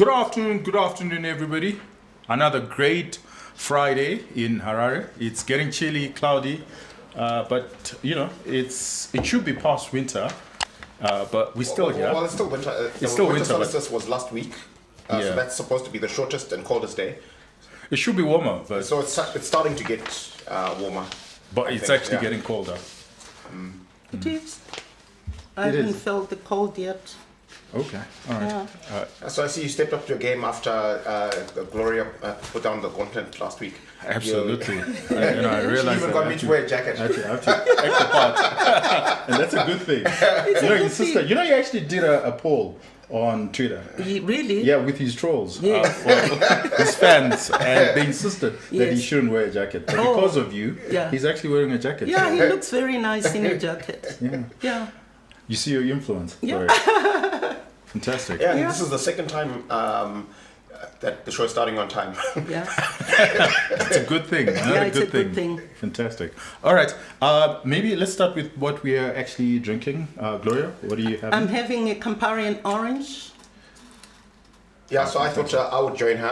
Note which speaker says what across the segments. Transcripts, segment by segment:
Speaker 1: Good afternoon, everybody. Another great Friday in Harare. It's getting chilly, cloudy, but you know, it should be past winter, but we're still here.
Speaker 2: Well, it's still winter.
Speaker 1: It's still winter.
Speaker 2: Solstice was last week, so that's supposed to be the shortest and coldest day.
Speaker 1: It should be warmer, but
Speaker 2: so it's starting to get warmer.
Speaker 1: But it's actually getting colder.
Speaker 3: It is. I haven't felt the cold yet.
Speaker 1: Okay, all right.
Speaker 3: Yeah.
Speaker 2: So I see you stepped up to your game after Gloria put down the content last week.
Speaker 1: Absolutely. I realized
Speaker 2: you even got me to wear a jacket.
Speaker 1: I have to act the part. And that's a good thing. Your sister, you actually did a poll on Twitter.
Speaker 3: Really?
Speaker 1: Yeah, with his trolls.
Speaker 3: Yes.
Speaker 1: His fans. And they insisted that he shouldn't wear a jacket. But because of you, he's actually wearing a jacket.
Speaker 3: Yeah, he looks very nice in a jacket. Yeah.
Speaker 1: You see your influence.
Speaker 3: Yeah.
Speaker 1: Fantastic.
Speaker 2: Yeah, this is the second time that the show is starting on time.
Speaker 3: Yeah.
Speaker 1: It's a good thing.
Speaker 3: It's a good thing.
Speaker 1: Fantastic. All right. Maybe let's start with what we are actually drinking. Gloria, what do you have?
Speaker 3: I'm having a Campari orange.
Speaker 2: Yeah, so I thought I would join her.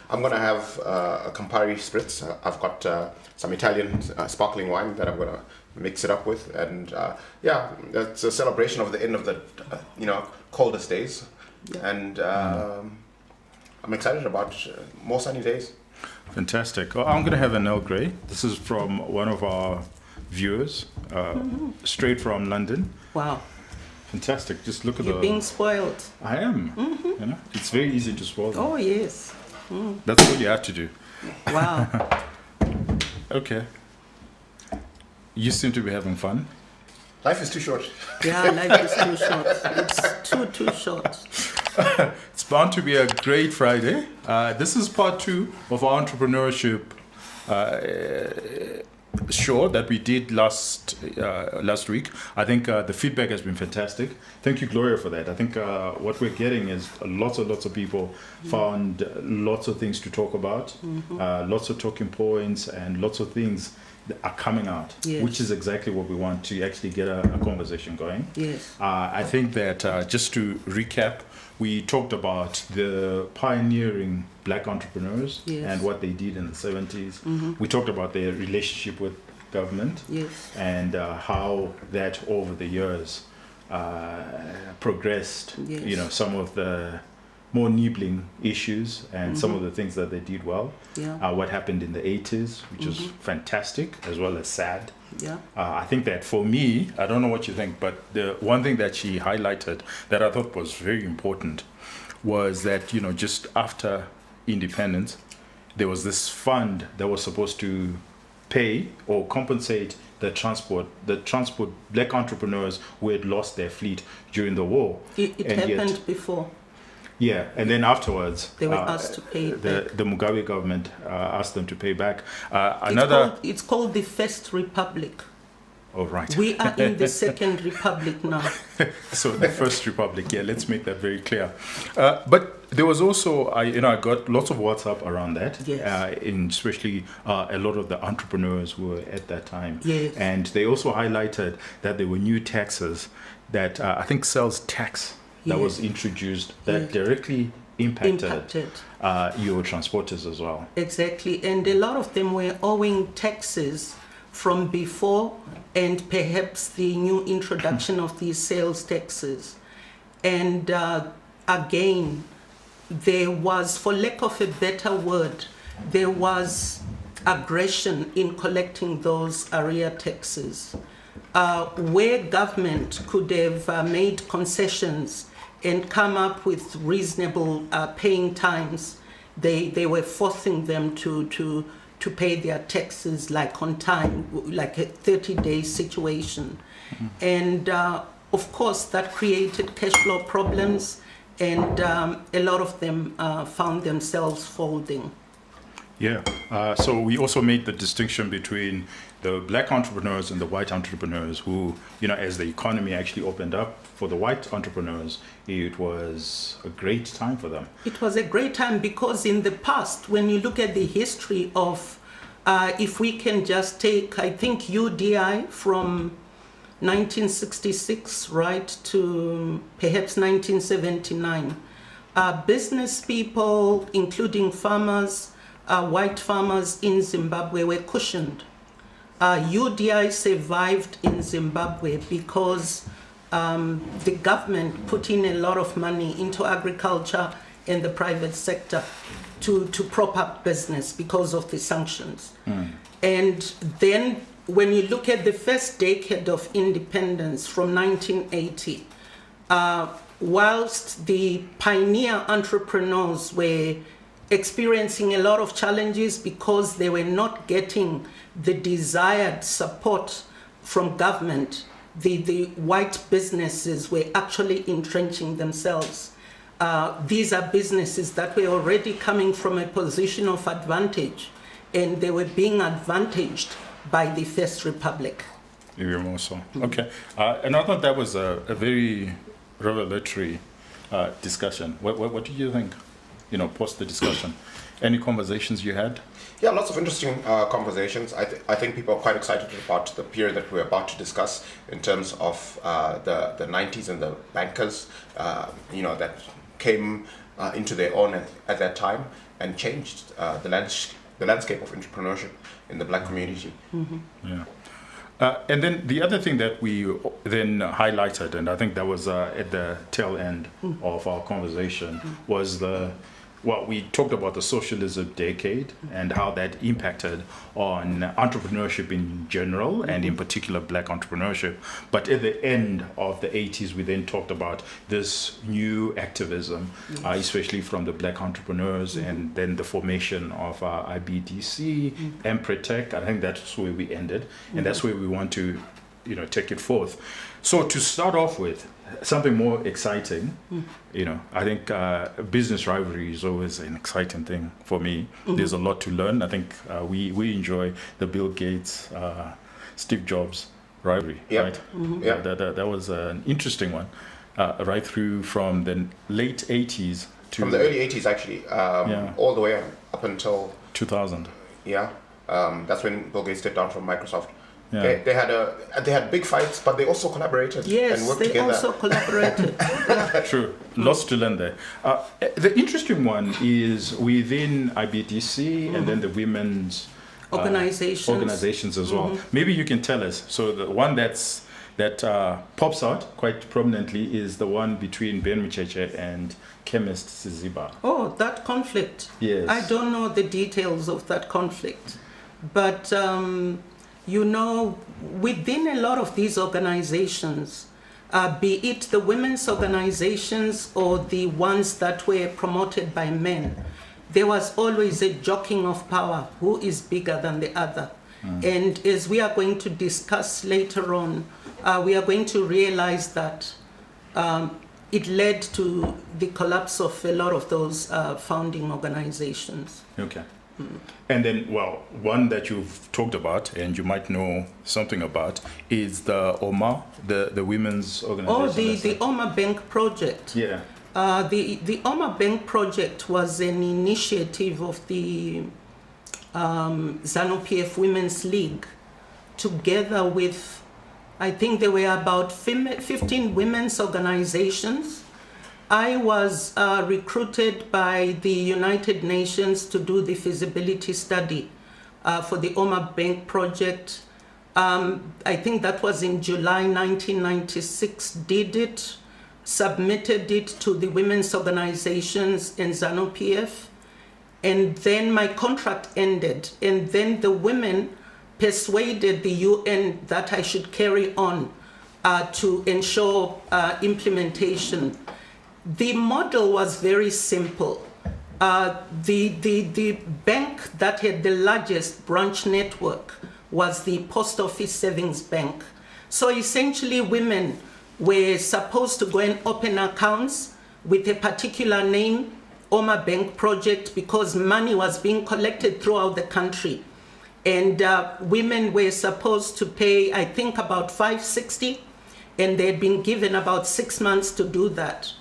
Speaker 2: I'm going to have a Campari spritz. I've got some Italian sparkling wine that I'm going to mix it up with, and it's a celebration of the end of the coldest days, and I'm excited about more sunny days.
Speaker 1: Fantastic. Well, I'm going to have an Earl Grey. This is from one of our viewers, straight from London.
Speaker 3: Wow.
Speaker 1: Fantastic. Just look at
Speaker 3: You're being spoiled.
Speaker 1: I am. You know, it's very easy to spoil them.
Speaker 3: Oh, yes.
Speaker 1: That's what you have to do.
Speaker 3: Wow.
Speaker 1: Okay. You seem to be having fun.
Speaker 2: Life is too short.
Speaker 3: Yeah, life is too short. It's too short.
Speaker 1: It's bound to be a great Friday. This is part 2 of our entrepreneurship show that we did last week. I think the feedback has been fantastic. Thank you, Gloria, for that. I think what we're getting is lots of people found lots of things to talk about, lots of talking points, and lots of things that are coming out, which is exactly what we want to actually get a conversation going.
Speaker 3: Yes.
Speaker 1: I think that just to recap, we talked about the pioneering black entrepreneurs and what they did in the 70s. We talked about their relationship with government and how that over the years progressed, some of the more nibbling issues and some of the things that they did well. What happened in the 80s, which was fantastic as well as sad. I think that for me, I don't know what you think, but the one thing that she highlighted that I thought was very important was that, just after independence, there was this fund that was supposed to pay or compensate the transport black entrepreneurs who had lost their fleet during the war.
Speaker 3: It happened before.
Speaker 1: Yeah, and then afterwards,
Speaker 3: they were asked to pay back.
Speaker 1: The Mugabe government asked them to pay back.
Speaker 3: It's called the First Republic.
Speaker 1: Oh, right.
Speaker 3: We are in the Second Republic now.
Speaker 1: So the First Republic, let's make that very clear. But there was also, I got lots of WhatsApp around that, especially a lot of the entrepreneurs who were at that time.
Speaker 3: Yes.
Speaker 1: And they also highlighted that there were new taxes that I think sales tax that was introduced that directly impacted your transporters as well.
Speaker 3: Exactly, and a lot of them were owing taxes from before and perhaps the new introduction of these sales taxes. And again, there was, for lack of a better word, there was aggression in collecting those area taxes. Where government could have made concessions and come up with reasonable paying times, they were forcing them to pay their taxes like on time, like a 30-day situation. And of course that created cash flow problems, and a lot of them found themselves folding.
Speaker 1: So we also made the distinction between the black entrepreneurs and the white entrepreneurs who, as the economy actually opened up for the white entrepreneurs, it was a great time for them.
Speaker 3: It was a great time because in the past, when you look at the history of, if we can just take, I think, UDI from 1966, right, to perhaps 1979, business people, including farmers, white farmers in Zimbabwe, were cushioned. UDI survived in Zimbabwe because the government put in a lot of money into agriculture and the private sector to prop up business because of the sanctions. And then when you look at the first decade of independence from 1980, whilst the pioneer entrepreneurs were experiencing a lot of challenges because they were not getting the desired support from government, the white businesses were actually entrenching themselves. These are businesses that were already coming from a position of advantage, and they were being advantaged by the First Republic.
Speaker 1: Even more so. Okay. And I thought that was a very revelatory discussion. What do you think, post the discussion? Any conversations you had?
Speaker 2: Yeah, lots of interesting conversations. I think people are quite excited about the period that we're about to discuss in terms of the 90s and the bankers, that came into their own at that time and changed the landscape of entrepreneurship in the black community.
Speaker 1: Yeah. And then the other thing that we then highlighted, and I think that was at the tail end of our conversation, was we talked about the socialism decade and how that impacted on entrepreneurship in general and in particular black entrepreneurship. But at the end of the 80s, we then talked about this new activism, especially from the black entrepreneurs, and then the formation of IBDC, Empretech. I think that's where we ended, and that's where we want to take it forth. So to start off with, something more exciting, I think business rivalry is always an exciting thing for me. There's a lot to learn. I think we enjoy the Bill Gates, Steve Jobs rivalry, right?
Speaker 2: Yeah.
Speaker 1: That was an interesting one, right through from the late 80s to...
Speaker 2: From the early 80s, actually, all the way up until...
Speaker 1: 2000.
Speaker 2: Yeah, that's when Bill Gates stepped down from Microsoft.
Speaker 1: Yeah.
Speaker 2: They had big fights, but they also collaborated and worked together.
Speaker 3: Yes, they also collaborated.
Speaker 1: True. Lots to learn there. The interesting one is within IBDC and then the women's organizations as well. Maybe you can tell us. So the one that pops out quite prominently is the one between Ben Mcheche and chemist Siziba.
Speaker 3: Oh, that conflict.
Speaker 1: Yes.
Speaker 3: I don't know the details of that conflict, but... within a lot of these organizations, be it the women's organizations or the ones that were promoted by men, there was always a jockeying of power. Who is bigger than the other? And as we are going to discuss later on, we are going to realize that it led to the collapse of a lot of those founding organizations.
Speaker 1: Okay. And then, one that you've talked about and you might know something about is the OMA, the women's organization.
Speaker 3: Oh, the OMA Bank Project.
Speaker 1: Yeah.
Speaker 3: The OMA Bank Project was an initiative of the ZANU-PF Women's League, together with, I think there were about 15 women's organizations. I was recruited by the United Nations to do the feasibility study for the OMA Bank project. I think that was in July 1996, did it, submitted it to the women's organizations in ZANU-PF, and then my contract ended. And then the women persuaded the UN that I should carry on to ensure implementation. The model was very simple. The bank that had the largest branch network was the Post Office Savings Bank. So essentially women were supposed to go and open accounts with a particular name, OMA Bank Project, because money was being collected throughout the country. And women were supposed to pay, I think, about $560, and they had been given about 6 months to do that.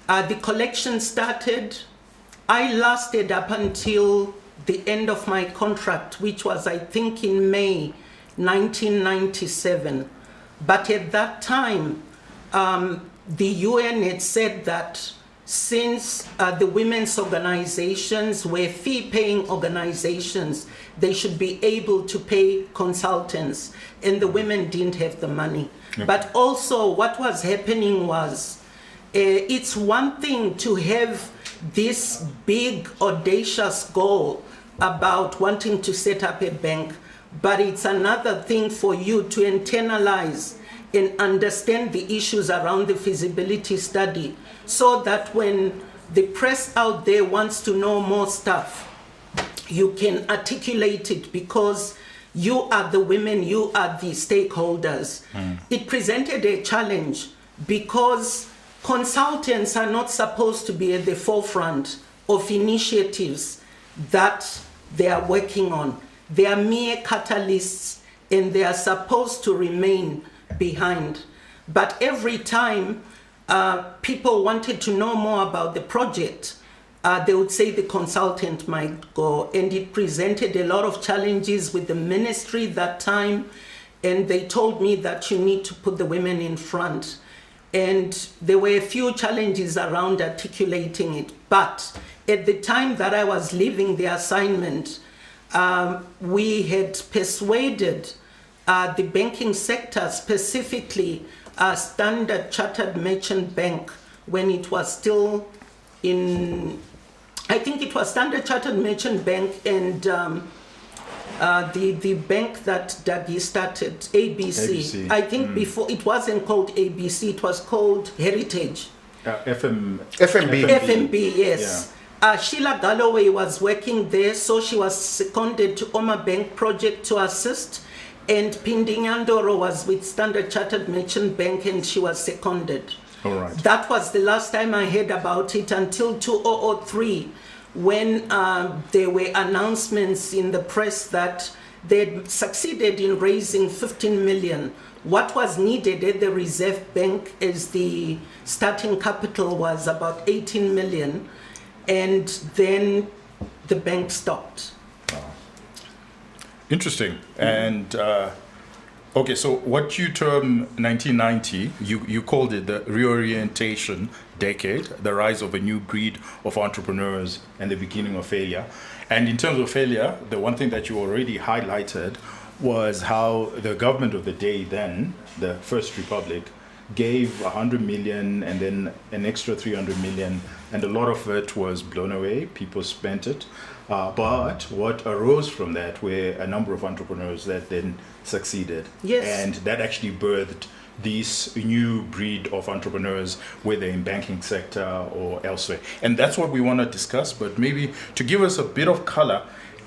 Speaker 3: The collection started. I lasted up until the end of my contract, which was, I think, in May 1997. But at that time, the UN had said that since the women's organizations were fee-paying organizations, they should be able to pay consultants, and the women didn't have the money. Okay. But also what was happening was, it's one thing to have this big, audacious goal about wanting to set up a bank, but it's another thing for you to internalize and understand the issues around the feasibility study, so that when the press out there wants to know more stuff, you can articulate it, because you are the women, you are the stakeholders. It presented a challenge because consultants are not supposed to be at the forefront of initiatives that they are working on. They are mere catalysts, and they are supposed to remain behind. But every time people wanted to know more about the project, they would say the consultant might go, and it presented a lot of challenges with the ministry that time, and they told me that you need to put the women in front. And there were a few challenges around articulating it. But at the time that I was leaving the assignment, we had persuaded the banking sector, specifically Standard Chartered Merchant Bank, when it was still in, I think it was Standard Chartered Merchant Bank, and the bank that Dagi started, ABC. I think before it wasn't called ABC, it was called Heritage. FMB, yes. Yeah. Sheila Galloway was working there, so she was seconded to Oma Bank Project to assist, and Pindi Nyandoro was with Standard Chartered Merchant Bank, and she was seconded.
Speaker 1: All right.
Speaker 3: That was the last time I heard about it, until 2003, when there were announcements in the press that they'd succeeded in raising 15 million. What was needed at the Reserve Bank is the starting capital was about 18 million, and then the bank stopped.
Speaker 1: Wow. Interesting. And okay, so what you term 1990, you called it the reorientation decade, the rise of a new breed of entrepreneurs and the beginning of failure. And in terms of failure, the one thing that you already highlighted was how the government of the day then, the First Republic, gave 100 million and then an extra 300 million, and a lot of it was blown away. People spent it. But what arose from that were a number of entrepreneurs that then succeeded.
Speaker 3: Yes.
Speaker 1: And that actually birthed this new breed of entrepreneurs, whether in banking sector or elsewhere. And that's what we want to discuss. But maybe to give us a bit of color,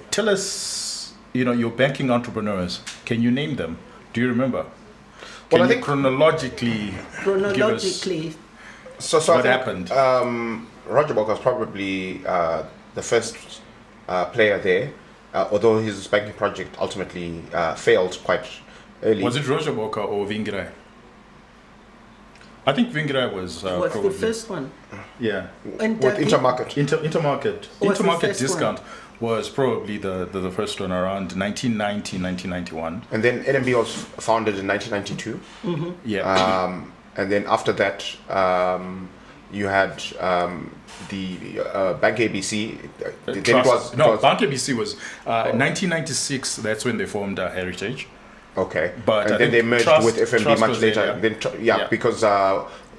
Speaker 1: tell us, your banking entrepreneurs. Can you name them? Do you remember? Can I think chronologically give us what happened?
Speaker 2: Roger Boka was probably the first player there, although his banking project ultimately failed quite early.
Speaker 1: Was it Roger Boka or Vingrai? I think Vingrai was probably
Speaker 3: the first one.
Speaker 1: Yeah.
Speaker 2: And with Intermarket.
Speaker 1: Intermarket discount was probably the first one around 1990, 1991.
Speaker 2: And then NMB was founded in 1992.
Speaker 3: Mm-hmm.
Speaker 1: Yeah.
Speaker 2: And then after that, you had the Bank ABC.
Speaker 1: Bank ABC was 1996. That's when they formed Heritage.
Speaker 2: Okay,
Speaker 1: but
Speaker 2: and then they merged with FMB much later. Then, because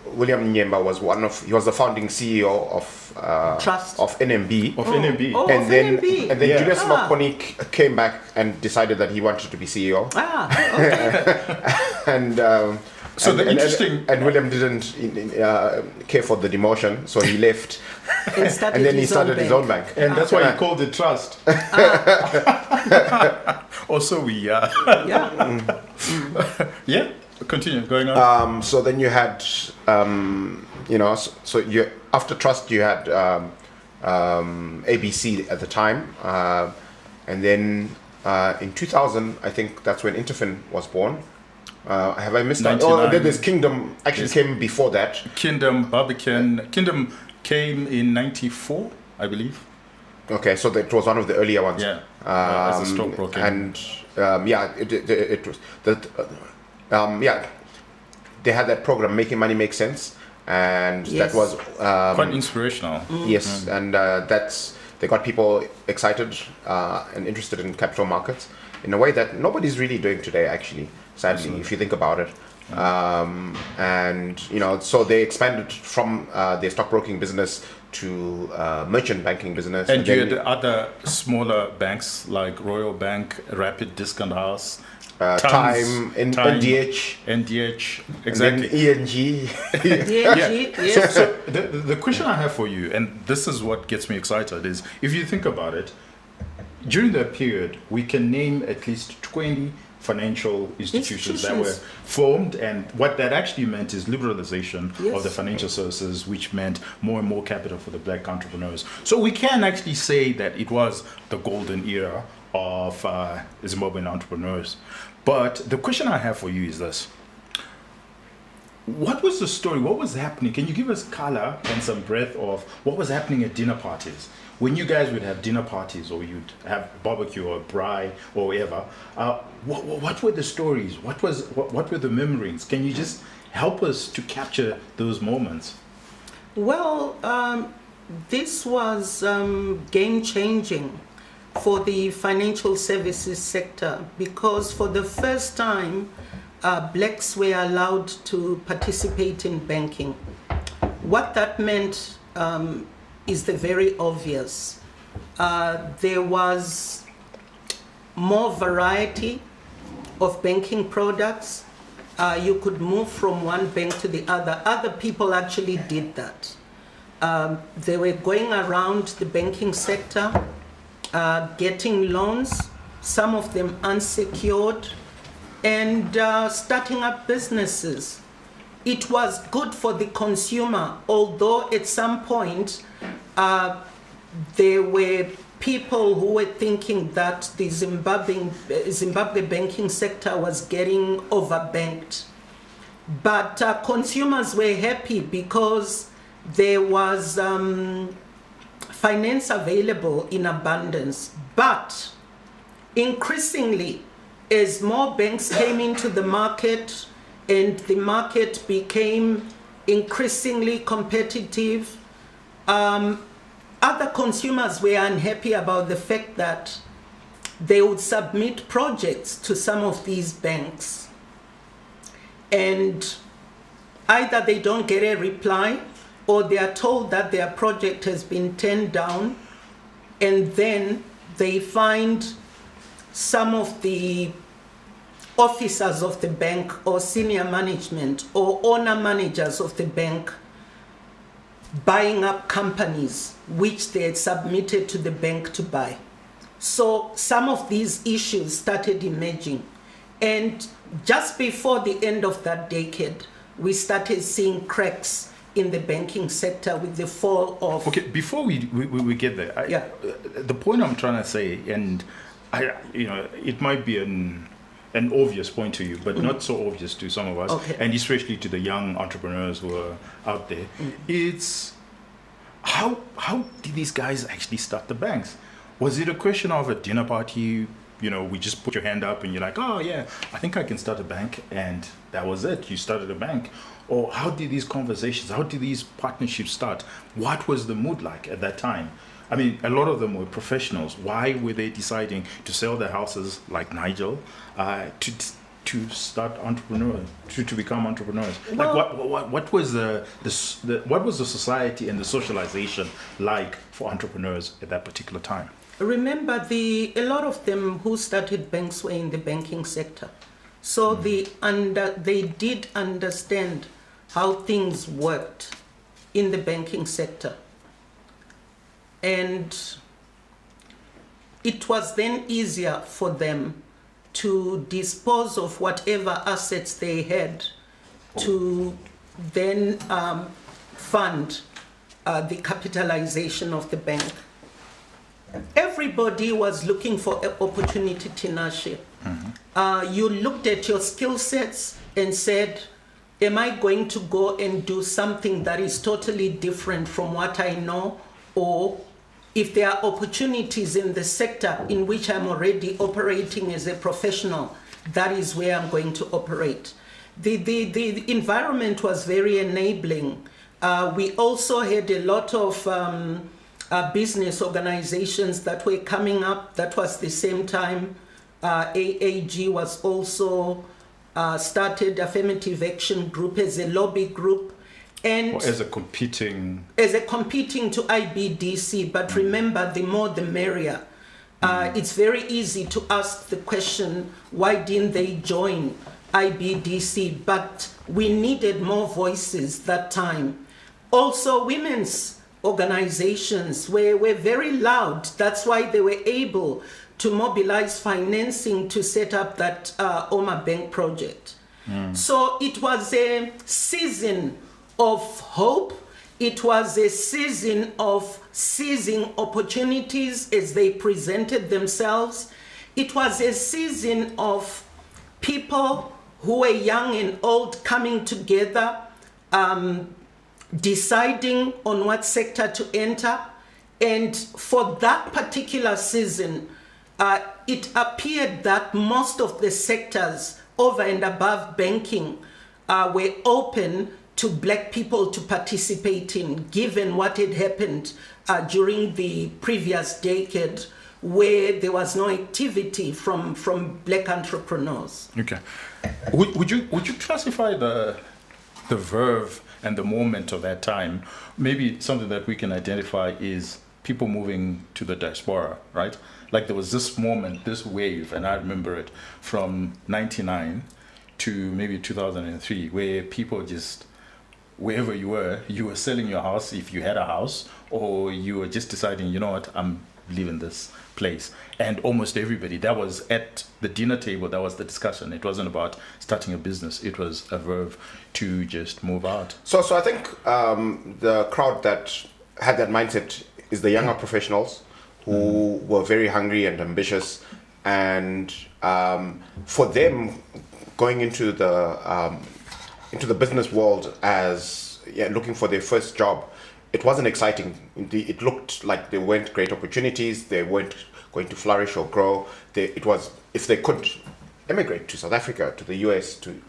Speaker 2: William Nyemba was he was the founding CEO of
Speaker 3: Trust
Speaker 2: of NMB.
Speaker 1: And
Speaker 2: then
Speaker 1: NMB.
Speaker 2: Julius Makoni came back and decided that he wanted to be CEO.
Speaker 3: Okay.
Speaker 2: And and William didn't care for the demotion, so he left. And then he started his own bank.
Speaker 1: And that's why he called it Trust. Also, we continue going on.
Speaker 2: So then you had, after Trust you had ABC at the time, and then in 2000, I think that's when Interfin was born. Have I missed that? Oh, then there's Kingdom. Actually, came before that.
Speaker 1: Kingdom came in 94, I believe.
Speaker 2: Okay, so that was one of the earlier ones.
Speaker 1: Yeah. As a stockbroker.
Speaker 2: And it was that. They had that program, Making Money Make Sense, and that was
Speaker 1: quite inspirational.
Speaker 2: Yes, and they got people excited and interested in capital markets in a way that nobody's really doing today, actually, sadly. Absolutely. If you think about it. And so they expanded from their stockbroking business to merchant banking business.
Speaker 1: And you had other smaller banks like Royal Bank, Rapid Discount House,
Speaker 2: Time, NDH,
Speaker 1: exactly.
Speaker 2: And then ENG.
Speaker 3: Yes.
Speaker 1: So the question I have for you, and this is what gets me excited, is if you think about it, during that period, we can name at least 20 financial institutions that were formed, and what that actually meant is liberalization of the financial services, which meant more and more capital for the black entrepreneurs. So we can actually say that it was the golden era of Zimbabwean entrepreneurs. But the question I have for you is this: what was the story? What was happening? Can you give us color and some breadth of what was happening at dinner parties? When you guys would have dinner parties, or you'd have barbecue or braai or whatever, what were the stories? What were the memories? Can you just help us to capture those moments?
Speaker 3: Well, this was game-changing for the financial services sector, because for the first time, blacks were allowed to participate in banking. What that meant is the very obvious. There was more variety of banking products. You could move from one bank to the other. Other people actually did that. They were going around the banking sector, getting loans, some of them unsecured, and starting up businesses. It was good for the consumer, although at some point there were people who were thinking that the Zimbabwe banking sector was getting overbanked. But consumers were happy because there was finance available in abundance. But increasingly, as more banks came into the market and the market became increasingly competitive, other consumers were unhappy about the fact that they would submit projects to some of these banks, and either they don't get a reply, or they are told that their project has been turned down, and then they find some of the officers of the bank or senior management or owner managers of the bank buying up companies which they had submitted to the bank to buy. So some of these issues started emerging. And just before the end of that decade, we started seeing cracks in the banking sector with the fall of...
Speaker 1: Okay, before we get there, the point I'm trying to say, and it might be an obvious point to you, but not so obvious to some of us, and especially to the young entrepreneurs who are out there. It's how did these guys actually start the banks? Was it a question of a dinner party? We just put your hand up and you're like, oh yeah, I think I can start a bank, and that was it. You started a bank. Or how did these conversations, how did these partnerships start? What was the mood like at that time? I mean, a lot of them were professionals. Why were they deciding to sell their houses, like Nigel, to start entrepreneurs, to become entrepreneurs? Well, like what was the society and the socialization like for entrepreneurs at that particular time?
Speaker 3: Remember, a lot of them who started banks were in the banking sector, so they did understand how things worked in the banking sector. And it was then easier for them to dispose of whatever assets they had to then fund the capitalization of the bank. Everybody was looking for opportunity, Tinashe. You looked at your skill sets and said, am I going to go and do something that is totally different from what I know? Or if there are opportunities in the sector in which I'm already operating as a professional, that is where I'm going to operate. The environment was very enabling. We also had a lot of business organizations that were coming up. That was the same time AAG was also started, Affirmative Action Group, as a lobby group. And
Speaker 1: as a competing
Speaker 3: to IBDC, but remember, the more the merrier. It's very easy to ask the question, why didn't they join IBDC? But we needed more voices that time. Also, women's organizations were very loud. That's why they were able to mobilize financing to set up that Oma Bank project. So it was a season of hope. It was a season of seizing opportunities as they presented themselves. It was a season of people who were young and old coming together, deciding on what sector to enter. And for that particular season, it appeared that most of the sectors over and above banking were open to black people to participate in, given what had happened during the previous decade, where there was no activity from black entrepreneurs.
Speaker 1: Okay. Would you classify the Verve and the moment of that time? Maybe something that we can identify is people moving to the diaspora, right? Like there was this moment, this wave, and I remember it from 99 to maybe 2003, where people just, wherever you were selling your house if you had a house, or you were just deciding, you know what, I'm leaving this place. And almost everybody, that was at the dinner table, that was the discussion. It wasn't about starting a business, it was a verve to just move out.
Speaker 2: So I think the crowd that had that mindset is the younger professionals who were very hungry and ambitious, and for them going into the business world as looking for their first job, it wasn't exciting. It looked like there weren't great opportunities. They weren't going to flourish or grow. It was, if they could emigrate to South Africa, to the US, to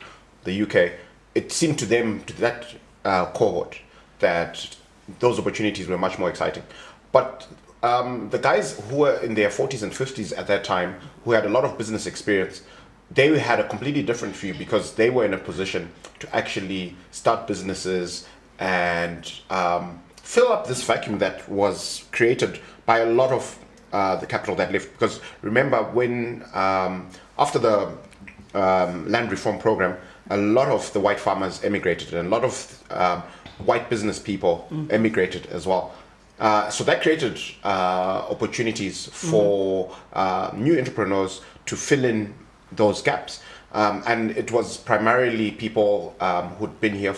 Speaker 2: the UK, it seemed to them, to that cohort, that those opportunities were much more exciting. But the guys who were in their 40s and 50s at that time, who had a lot of business experience, they had a completely different view, because they were in a position to actually start businesses and fill up this vacuum that was created by a lot of the capital that left. Because remember, when after the land reform program, a lot of the white farmers emigrated, and a lot of white business people emigrated as well. So that created opportunities for new entrepreneurs to fill in those gaps. And it was primarily people who'd been here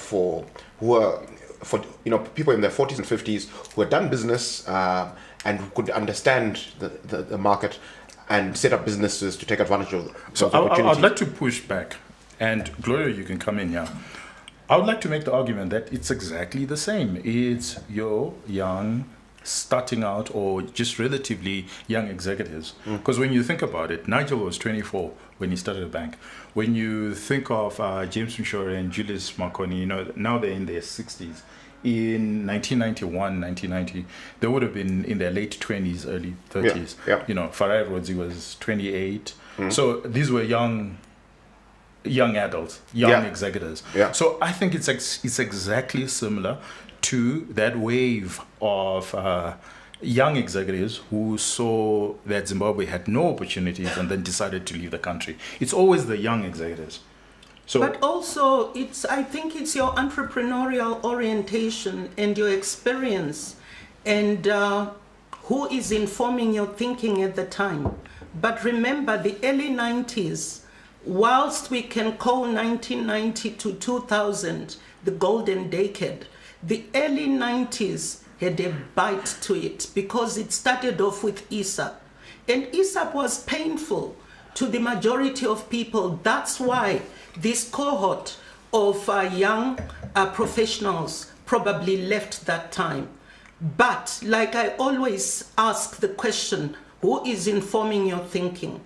Speaker 2: people in their 40s and 50s who had done business and who could understand the market and set up businesses to take advantage of those opportunities.
Speaker 1: I'd like to push back, and Gloria, you can come in here. I would like to make the argument that it's exactly the same. It's your young, starting out, or just relatively young executives. Because when you think about it, Nigel was 24 when he started a bank. When you think of James Mshore and Julius Marconi, now they're in their 60s. In 1991, 1990, they would have been in their late 20s, early 30s.
Speaker 2: Yeah.
Speaker 1: Farai Rodzi was 28. So these were young adults, young executives.
Speaker 2: Yeah.
Speaker 1: So I think it's exactly similar to that wave of young executives who saw that Zimbabwe had no opportunities and then decided to leave the country. It's always the young executives. So,
Speaker 3: but also, I think it's your entrepreneurial orientation and your experience, and who is informing your thinking at the time. But remember, the early 90s, whilst we can call 1990 to 2000 the golden decade, the early 90s had a bite to it, because it started off with ISAP. And ISAP was painful to the majority of people. That's why this cohort of young professionals probably left that time. But like I always ask the question, who is informing your thinking?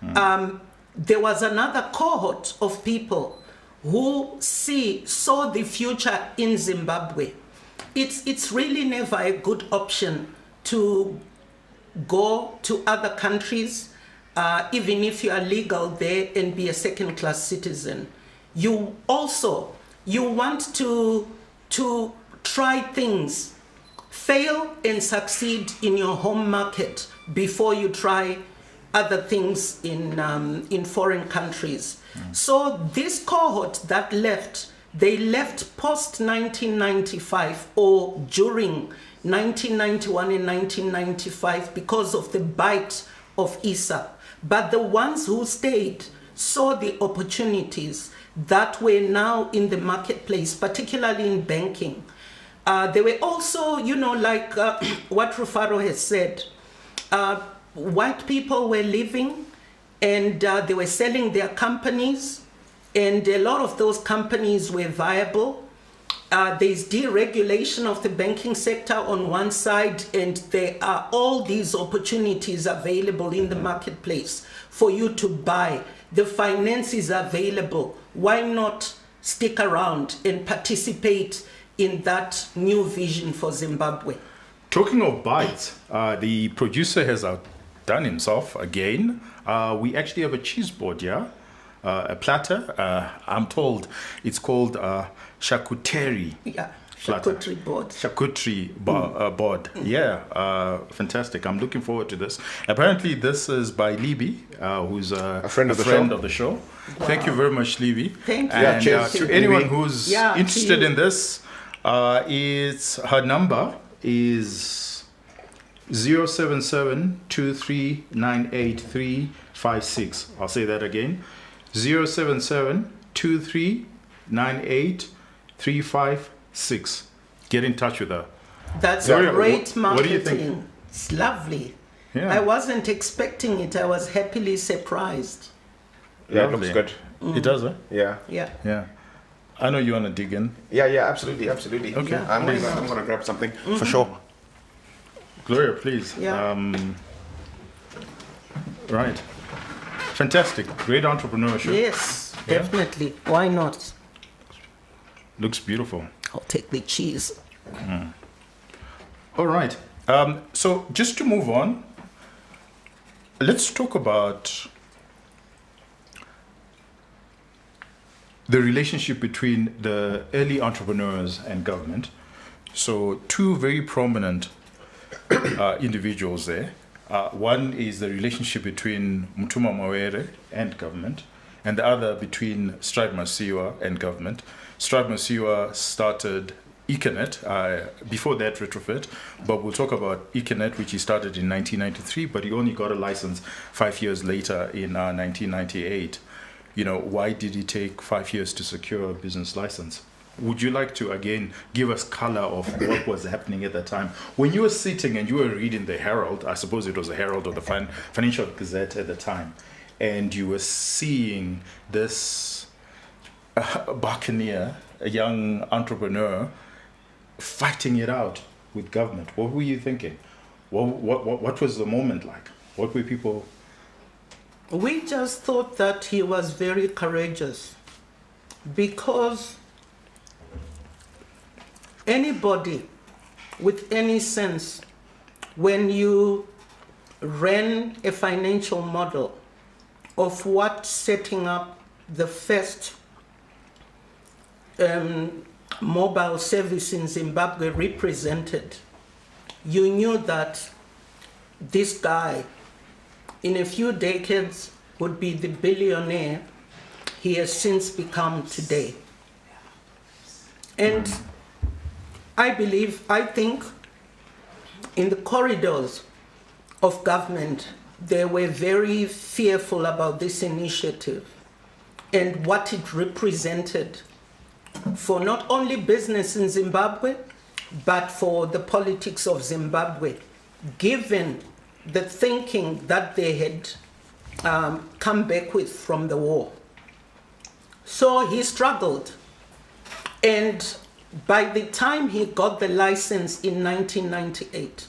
Speaker 3: There was another cohort of people who saw the future in Zimbabwe. it's really never a good option to go to other countries, even if you are legal there, and be a second-class citizen. You want to try things, fail and succeed in your home market before you try other things in foreign countries. So this cohort that left, they left post-1995 or during 1991 and 1995 because of the bite of ISA. But the ones who stayed saw the opportunities that were now in the marketplace, particularly in banking. There were also, like what Rufaro has said, white people were leaving and they were selling their companies, and a lot of those companies were viable. There's deregulation of the banking sector on one side, and there are all these opportunities available in the marketplace for you to buy. The finance is available. Why not stick around and participate in that new vision for Zimbabwe?
Speaker 1: Talking of bites, the producer has outdone himself again. We actually have a cheese board here, a platter. I'm told it's called charcuterie.
Speaker 3: Yeah, charcuterie board.
Speaker 1: Charcuterie board. Yeah, fantastic. I'm looking forward to this. Apparently, this is by Libby, who's a friend of the show. Wow. Thank you very much, Libby.
Speaker 3: Thank you.
Speaker 1: And to anyone who's interested in this, her number is 077-2398-356. I'll say that again. 077-2398-356. Get in touch with her.
Speaker 3: That's great marketing.
Speaker 1: What do you think?
Speaker 3: It's lovely.
Speaker 1: Yeah.
Speaker 3: I wasn't expecting it. I was happily surprised.
Speaker 2: Yeah, it looks good.
Speaker 1: It does, huh?
Speaker 2: Yeah.
Speaker 1: Yeah. I know you want to dig in.
Speaker 2: Yeah, absolutely.
Speaker 1: Okay.
Speaker 3: Yeah.
Speaker 2: I'm going to grab something for sure.
Speaker 1: Gloria, please.
Speaker 3: Yeah.
Speaker 1: Right. Fantastic. Great entrepreneurship.
Speaker 3: Yes, definitely. Why not?
Speaker 1: Looks beautiful.
Speaker 3: I'll take the cheese.
Speaker 1: All right. So just to move on, let's talk about the relationship between the early entrepreneurs and government. So two very prominent individuals there. One is the relationship between Mutuma Mawere and government, and the other between Strife Masiyiwa and government. Strife Masiyiwa started Econet, before that retrofit, but we'll talk about Econet, which he started in 1993, but he only got a license 5 years later in 1998. Why did it take 5 years to secure a business license? Would you like to, again, give us color of what was happening at that time? When you were sitting and you were reading the Herald, I suppose it was the Herald or the Financial Gazette at the time, and you were seeing this buccaneer, a young entrepreneur, fighting it out with government. What were you thinking? What was the moment like? What were people...
Speaker 3: We just thought that he was very courageous, because anybody with any sense, when you ran a financial model of what setting up the first mobile service in Zimbabwe represented, you knew that this guy in a few decades would be the billionaire he has since become today. And I think in the corridors of government, they were very fearful about this initiative and what it represented for not only business in Zimbabwe, but for the politics of Zimbabwe, given the thinking that they had come back with from the war. So he struggled. And by the time he got the license in 1998,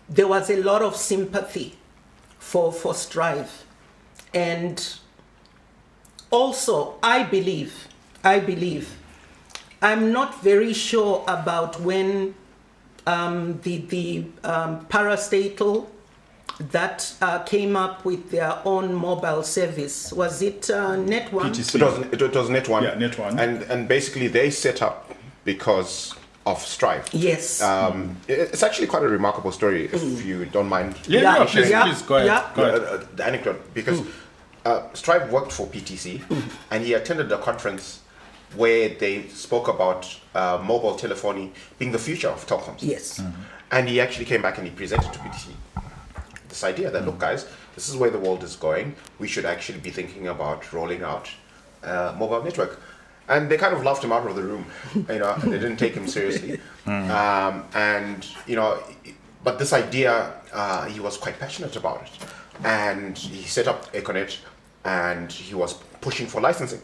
Speaker 3: there was a lot of sympathy for Strife. And also, I believe I'm not very sure about when the parastatal that came up with their own mobile service. Was it Net1?
Speaker 1: PTC.
Speaker 2: It was Net1.
Speaker 1: Yeah, Net1.
Speaker 2: And basically they set up because of Strife.
Speaker 3: Yes.
Speaker 2: It's actually quite a remarkable story, if you don't mind.
Speaker 1: Please go ahead.
Speaker 2: The anecdote, because Strife worked for PTC, and he attended a conference where they spoke about mobile telephony being the future of telecoms.
Speaker 3: Yes.
Speaker 2: And he actually came back and he presented to PTC this idea that, look guys, this is where the world is going. We should actually be thinking about rolling out a mobile network. And they kind of laughed him out of the room. They didn't take him seriously. But this idea, he was quite passionate about it. And he set up Econet, and he was pushing for licensing.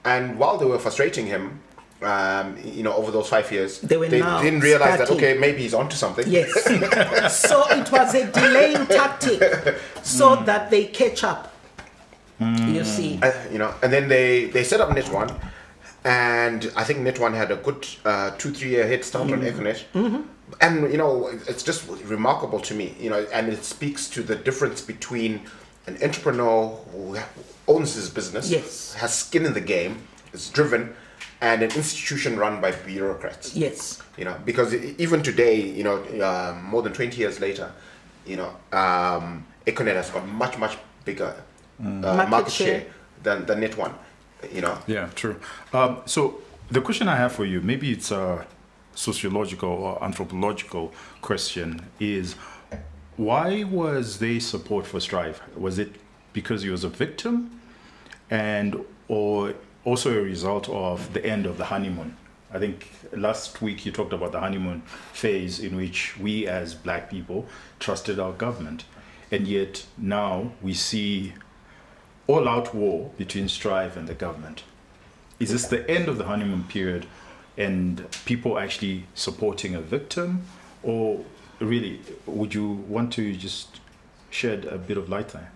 Speaker 2: And while they were frustrating him, over those 5 years, they didn't realize that, okay, maybe he's onto something.
Speaker 3: Yes. So it was a delaying tactic so that they catch up, you see.
Speaker 2: And then they set up Net1, and I think Net1 had a good 2-3 year head start on Econet. And, it's just remarkable to me, and it speaks to the difference between an entrepreneur who owns his business, has skin in the game, is driven, and an institution run by bureaucrats.
Speaker 3: Yes.
Speaker 2: Because even today, more than 20 years later, Econet has got much, much bigger market share than Net1.
Speaker 1: Yeah, true. So the question I have for you, maybe it's a sociological or anthropological question, is why was there support for Strife? Was it because he was a victim, or also a result of the end of the honeymoon? I think last week you talked about the honeymoon phase in which we as black people trusted our government, and yet now we see all-out war between Strife and the government. Is this the end of the honeymoon period and people actually supporting a victim, or really, would you want to just shed a bit of light there?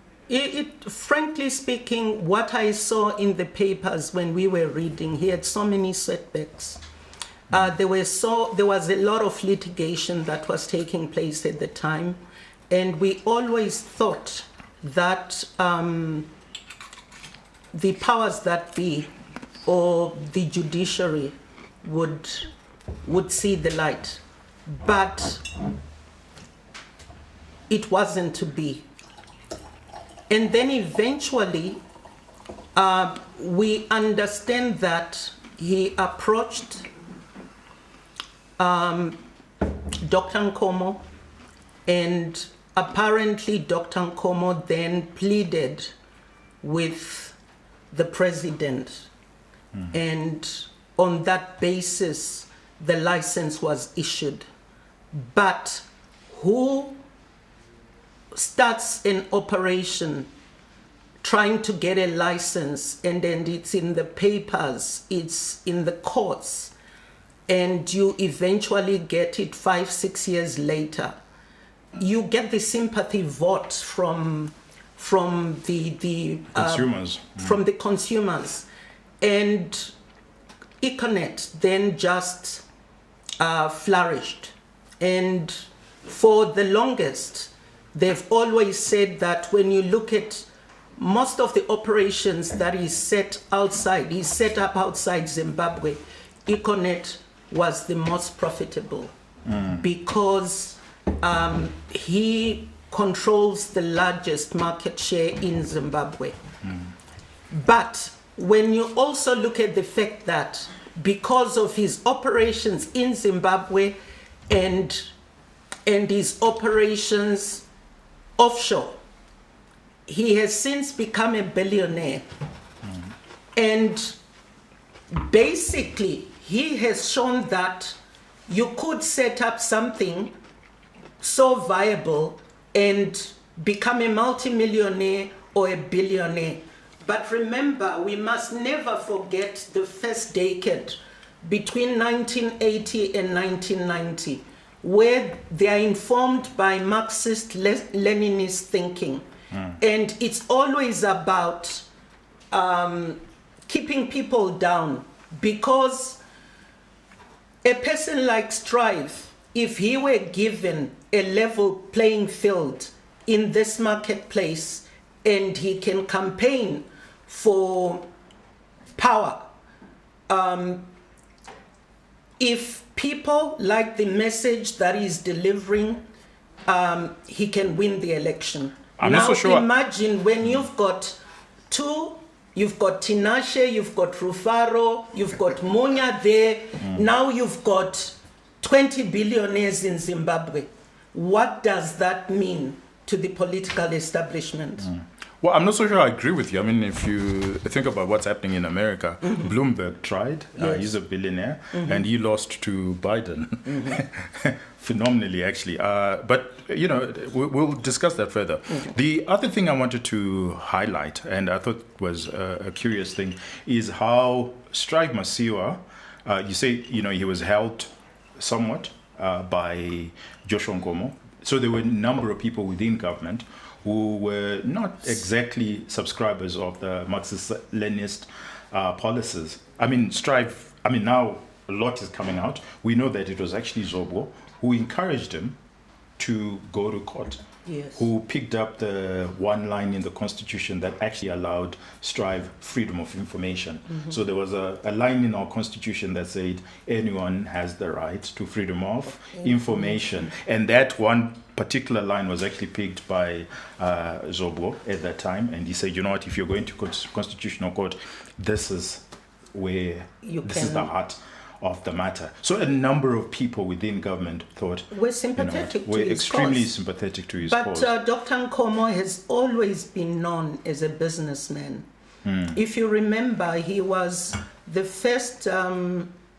Speaker 3: Frankly speaking, what I saw in the papers when we were reading, he had so many setbacks. There was a lot of litigation that was taking place at the time, and we always thought that the powers that be or the judiciary would see the light, but it wasn't to be. And then eventually, we understand that he approached Dr. Nkomo, and apparently Dr. Nkomo then pleaded with the president. And on that basis, the license was issued. But who starts an operation trying to get a license, and then it's in the papers, it's in the courts, and you eventually get it 5-6 years later? You get the sympathy vote from the
Speaker 1: consumers.
Speaker 3: From the consumers. And Econet then just flourished. And for the longest, they've always said that when you look at most of the operations that he set up outside Zimbabwe, Econet was the most profitable because he controls the largest market share in Zimbabwe. But when you also look at the fact that because of his operations in Zimbabwe and his operations offshore, he has since become a billionaire. And basically, he has shown that you could set up something so viable and become a multimillionaire or a billionaire. But remember, we must never forget the first decade between 1980 and 1990, where they are informed by Marxist, Leninist thinking. And it's always about keeping people down, because a person like Strife, if he were given a level playing field in this marketplace and he can campaign for power, if people like the message that he's delivering, he can win the election.
Speaker 1: I'm
Speaker 3: now
Speaker 1: also sure.
Speaker 3: Imagine when you've got Tinashe, you've got Rufaro, you've got Munya there. Now you've got 20 billionaires in Zimbabwe. What does that mean to the political establishment?
Speaker 1: Well, I'm not so sure I agree with you. I mean, if you think about what's happening in America, Bloomberg tried.
Speaker 3: Yes.
Speaker 1: He's a billionaire, and he lost to Biden. Phenomenally, actually. But, we'll discuss that further. The other thing I wanted to highlight, and I thought was a curious thing, is how Strife Masiwa, you say, he was helped somewhat by Joshua Nkomo. So there were a number of people within government who were not exactly subscribers of the Marxist-Leninist policies. I mean, Strife, now a lot is coming out. We know that it was actually Zobwo who encouraged him to go to court, who picked up the one line in the Constitution that actually allowed Strife freedom of information. So there was a line in our Constitution that said anyone has the right to freedom of information. And that one particular line was actually picked by Zobwo at that time. And he said, you know what, if you're going to Constitutional Court, this is where, is the heart of the matter. So a number of people within government thought
Speaker 3: we're sympathetic to
Speaker 1: we're
Speaker 3: his
Speaker 1: extremely
Speaker 3: cause.
Speaker 1: sympathetic to his
Speaker 3: but
Speaker 1: cause.
Speaker 3: Dr. Nkomo has always been known as a businessman. If you remember, he was the first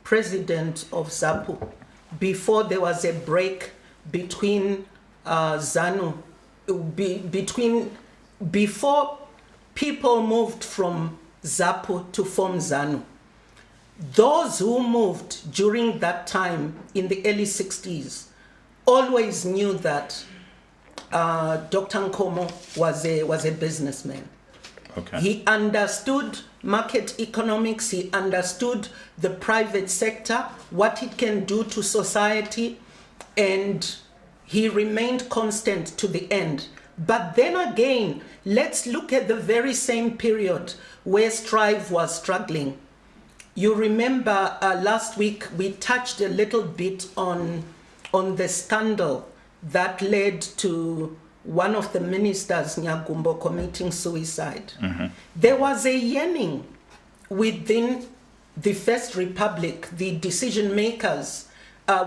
Speaker 3: president of ZAPU before there was a break between ZANU, before people moved from ZAPU to form ZANU. Those who moved during that time in the early 60s always knew that Dr. Nkomo was a businessman.
Speaker 1: Okay.
Speaker 3: He understood market economics, he understood the private sector, what it can do to society, and he remained constant to the end. But then again, let's look at the very same period where Strife was struggling. You remember last week we touched a little bit on the scandal that led to one of the ministers, Nyagumbo, committing suicide. There was a yearning within the First Republic, the decision makers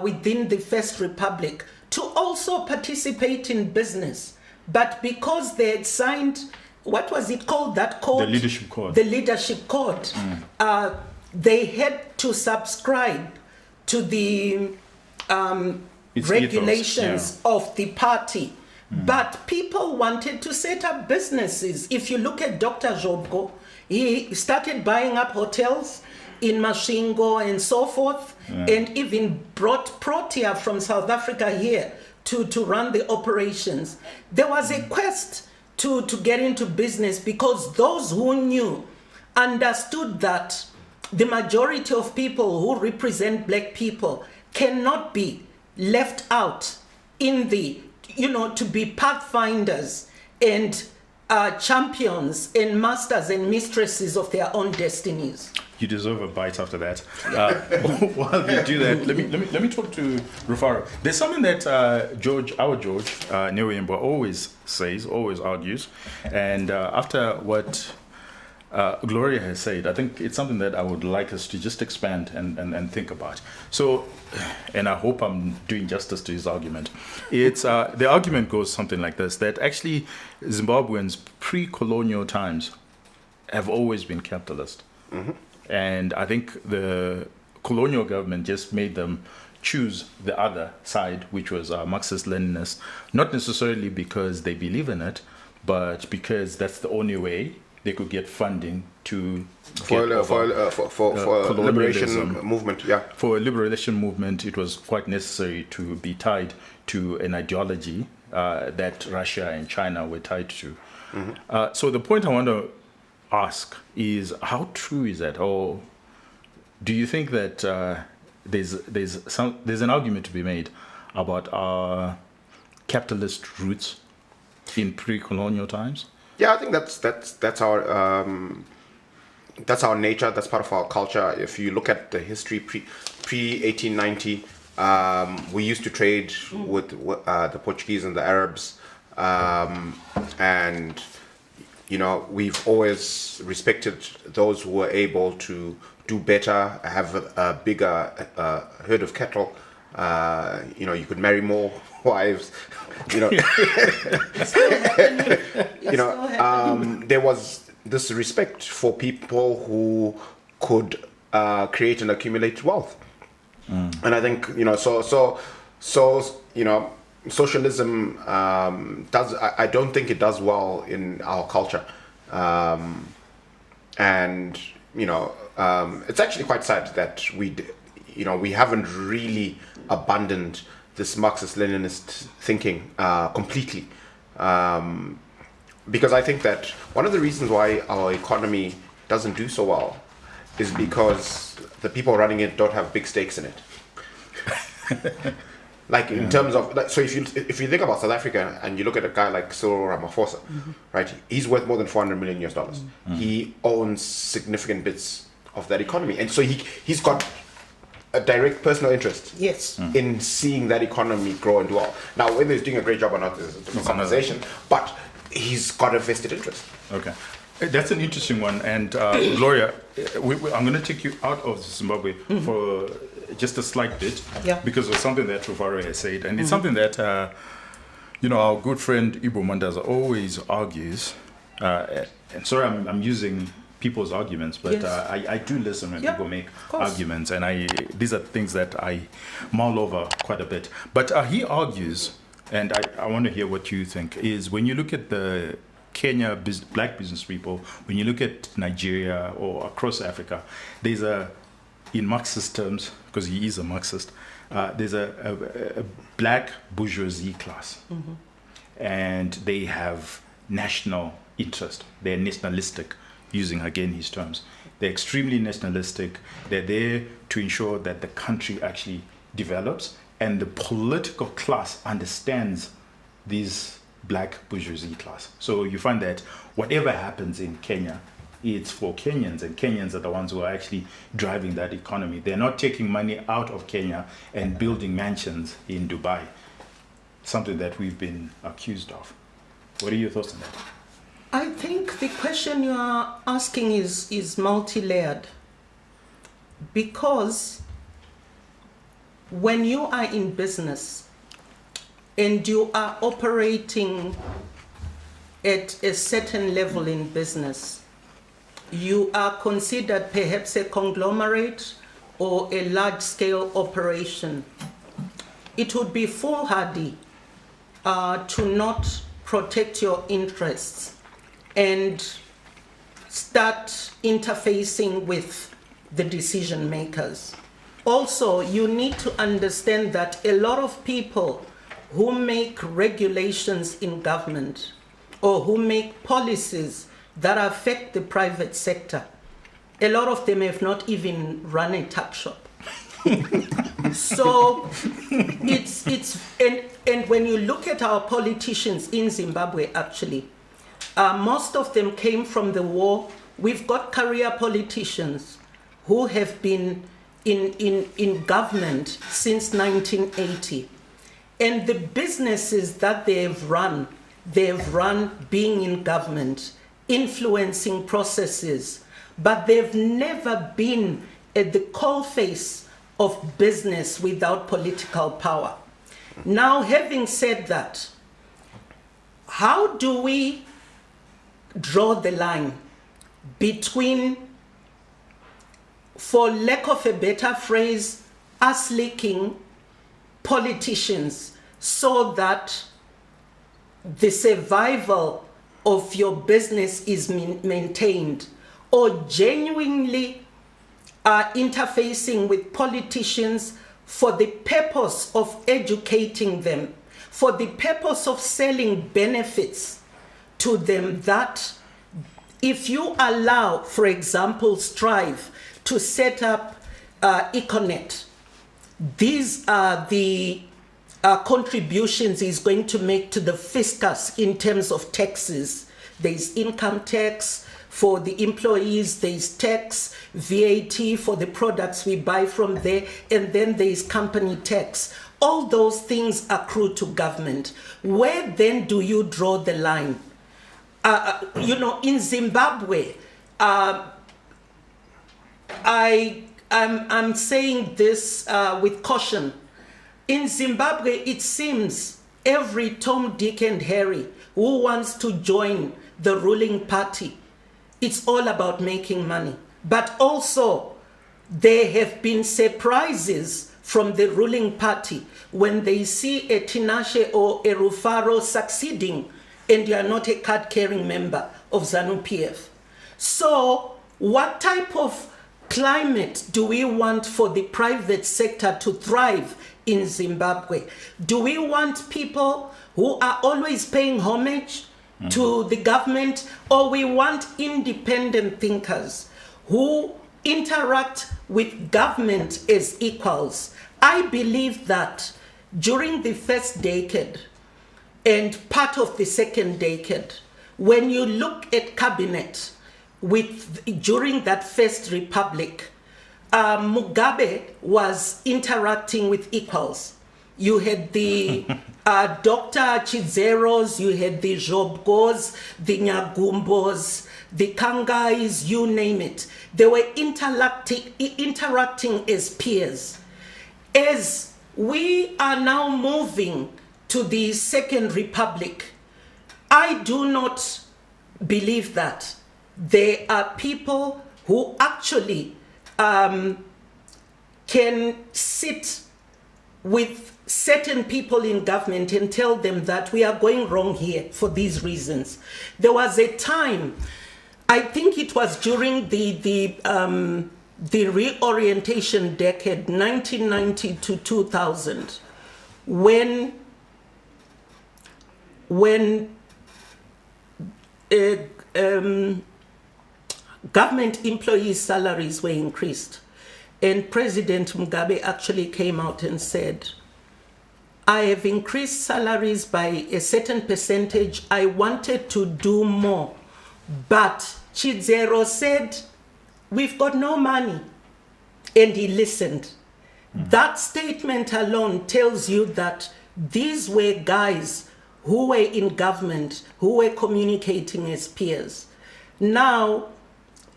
Speaker 3: within the First Republic, to also participate in business. But because they had signed, what was it called, that code?
Speaker 1: The leadership code.
Speaker 3: The leadership code. They had to subscribe to the regulations of the party. But people wanted to set up businesses. If you look at Dr. Zobwo, he started buying up hotels in Masvingo and so forth, and even brought Protea from South Africa here to run the operations. There was a quest to get into business because those who knew understood that the majority of people who represent black people cannot be left out in the, to be pathfinders and champions and masters and mistresses of their own destinies.
Speaker 1: You deserve a bite after that. While we do that, let me talk to Rufaro. There's something that our George Newemba always says, always argues, and after what Gloria has said, I think it's something that I would like us to just expand and think about. So, and I hope I'm doing justice to his argument. It's the argument goes something like this: that actually Zimbabweans pre-colonial times have always been capitalist. And I think the colonial government just made them choose the other side, which was Marxist-Leninist, not necessarily because they believe in it, but because that's the only way they could get funding to
Speaker 2: for a liberation movement.
Speaker 1: For a liberation movement, it was quite necessary to be tied to an ideology that Russia and China were tied to. So the point I want to ask is, how true is that? Or do you think that there's an argument to be made about our capitalist roots in pre-colonial times.
Speaker 2: Yeah, I think that's our nature. That's part of our culture. If you look at the history pre 1890, we used to trade with the Portuguese and the Arabs, and we've always respected those who were able to do better, have a bigger herd of cattle. You could marry more wives. There was this respect for people who could create and accumulate wealth, and I think socialism does. I don't think it does well in our culture, and it's actually quite sad that we haven't really abandoned this Marxist-Leninist thinking completely, because I think that one of the reasons why our economy doesn't do so well is because the people running it don't have big stakes in it. Like in terms of, so if you think about South Africa and you look at a guy like Cyril Ramaphosa, right? He's worth more than $400 million. He owns significant bits of that economy, and so he's got a direct personal interest in seeing that economy grow and do well. Now, whether he's doing a great job or not is a different conversation, but he's got a vested interest.
Speaker 1: Okay. That's an interesting one. And Gloria, I'm going to take you out of Zimbabwe for just a slight bit, because of something that Rufaro has said. And it's something that, our good friend Ibo Mandaza always argues. And sorry, I'm using people's arguments, but I do listen when people make arguments, and these are things that I mull over quite a bit. But he argues, and I want to hear what you think, is when you look at the Kenya black business people, when you look at Nigeria or across Africa, there's in Marxist terms, because he is a Marxist, there's a black bourgeoisie class, and they have national interest. They're nationalistic, using again his terms. They're extremely nationalistic. They're there to ensure that the country actually develops, and the political class understands these black bourgeoisie class. So you find that whatever happens in Kenya, it's for Kenyans, and Kenyans are the ones who are actually driving that economy. They're not taking money out of Kenya and building mansions in Dubai, something that we've been accused of. What are your thoughts on that?
Speaker 3: I think the question you are asking is multi-layered, because when you are in business and you are operating at a certain level in business, you are considered perhaps a conglomerate or a large-scale operation. It would be foolhardy to not protect your interests and start interfacing with the decision makers. Also, you need to understand that a lot of people who make regulations in government or who make policies that affect the private sector, a lot of them have not even run a tuck shop. So and when you look at our politicians in Zimbabwe, actually, most of them came from the war. We've got career politicians who have been in government since 1980. And the businesses that they've run being in government, influencing processes, but they've never been at the coalface of business without political power. Now, having said that, how do we draw the line between, for lack of a better phrase, us licking politicians so that the survival of your business is maintained, or genuinely interfacing with politicians for the purpose of educating them, for the purpose of selling benefits to them, that if you allow, for example, Strife to set up Econet these are the contributions he's going to make to the fiscus in terms of taxes. There's income tax for the employees, there's tax, VAT for the products we buy from there, and then there's company tax. All those things accrue to government. Where then do you draw the line? In Zimbabwe, I'm saying this with caution. In Zimbabwe, it seems every Tom, Dick, and Harry who wants to join the ruling party, it's all about making money. But also, there have been surprises from the ruling party when they see a Tinashe or a Rufaro succeeding and you are not a card-carrying member of ZANU-PF. So what type of climate do we want for the private sector to thrive in Zimbabwe? Do we want people who are always paying homage to the government, or we want independent thinkers who interact with government as equals? I believe that during the first decade and part of the second decade, when you look at cabinet during that first republic, Mugabe was interacting with equals. You had the Dr. Chizeros, you had the Jobgos, the Nyagumbos, the Kangais, you name it. They were interacting as peers. As we are now moving to the Second Republic, I do not believe that. There are people who actually can sit with certain people in government and tell them that we are going wrong here for these reasons. There was a time, I think it was during the reorientation decade, 1990 to 2000, when government employees' salaries were increased. And President Mugabe actually came out and said, I have increased salaries by a certain percentage. I wanted to do more. But Chizero said, we've got no money. And he listened. That statement alone tells you that these were guys who were in government, who were communicating as peers. Now,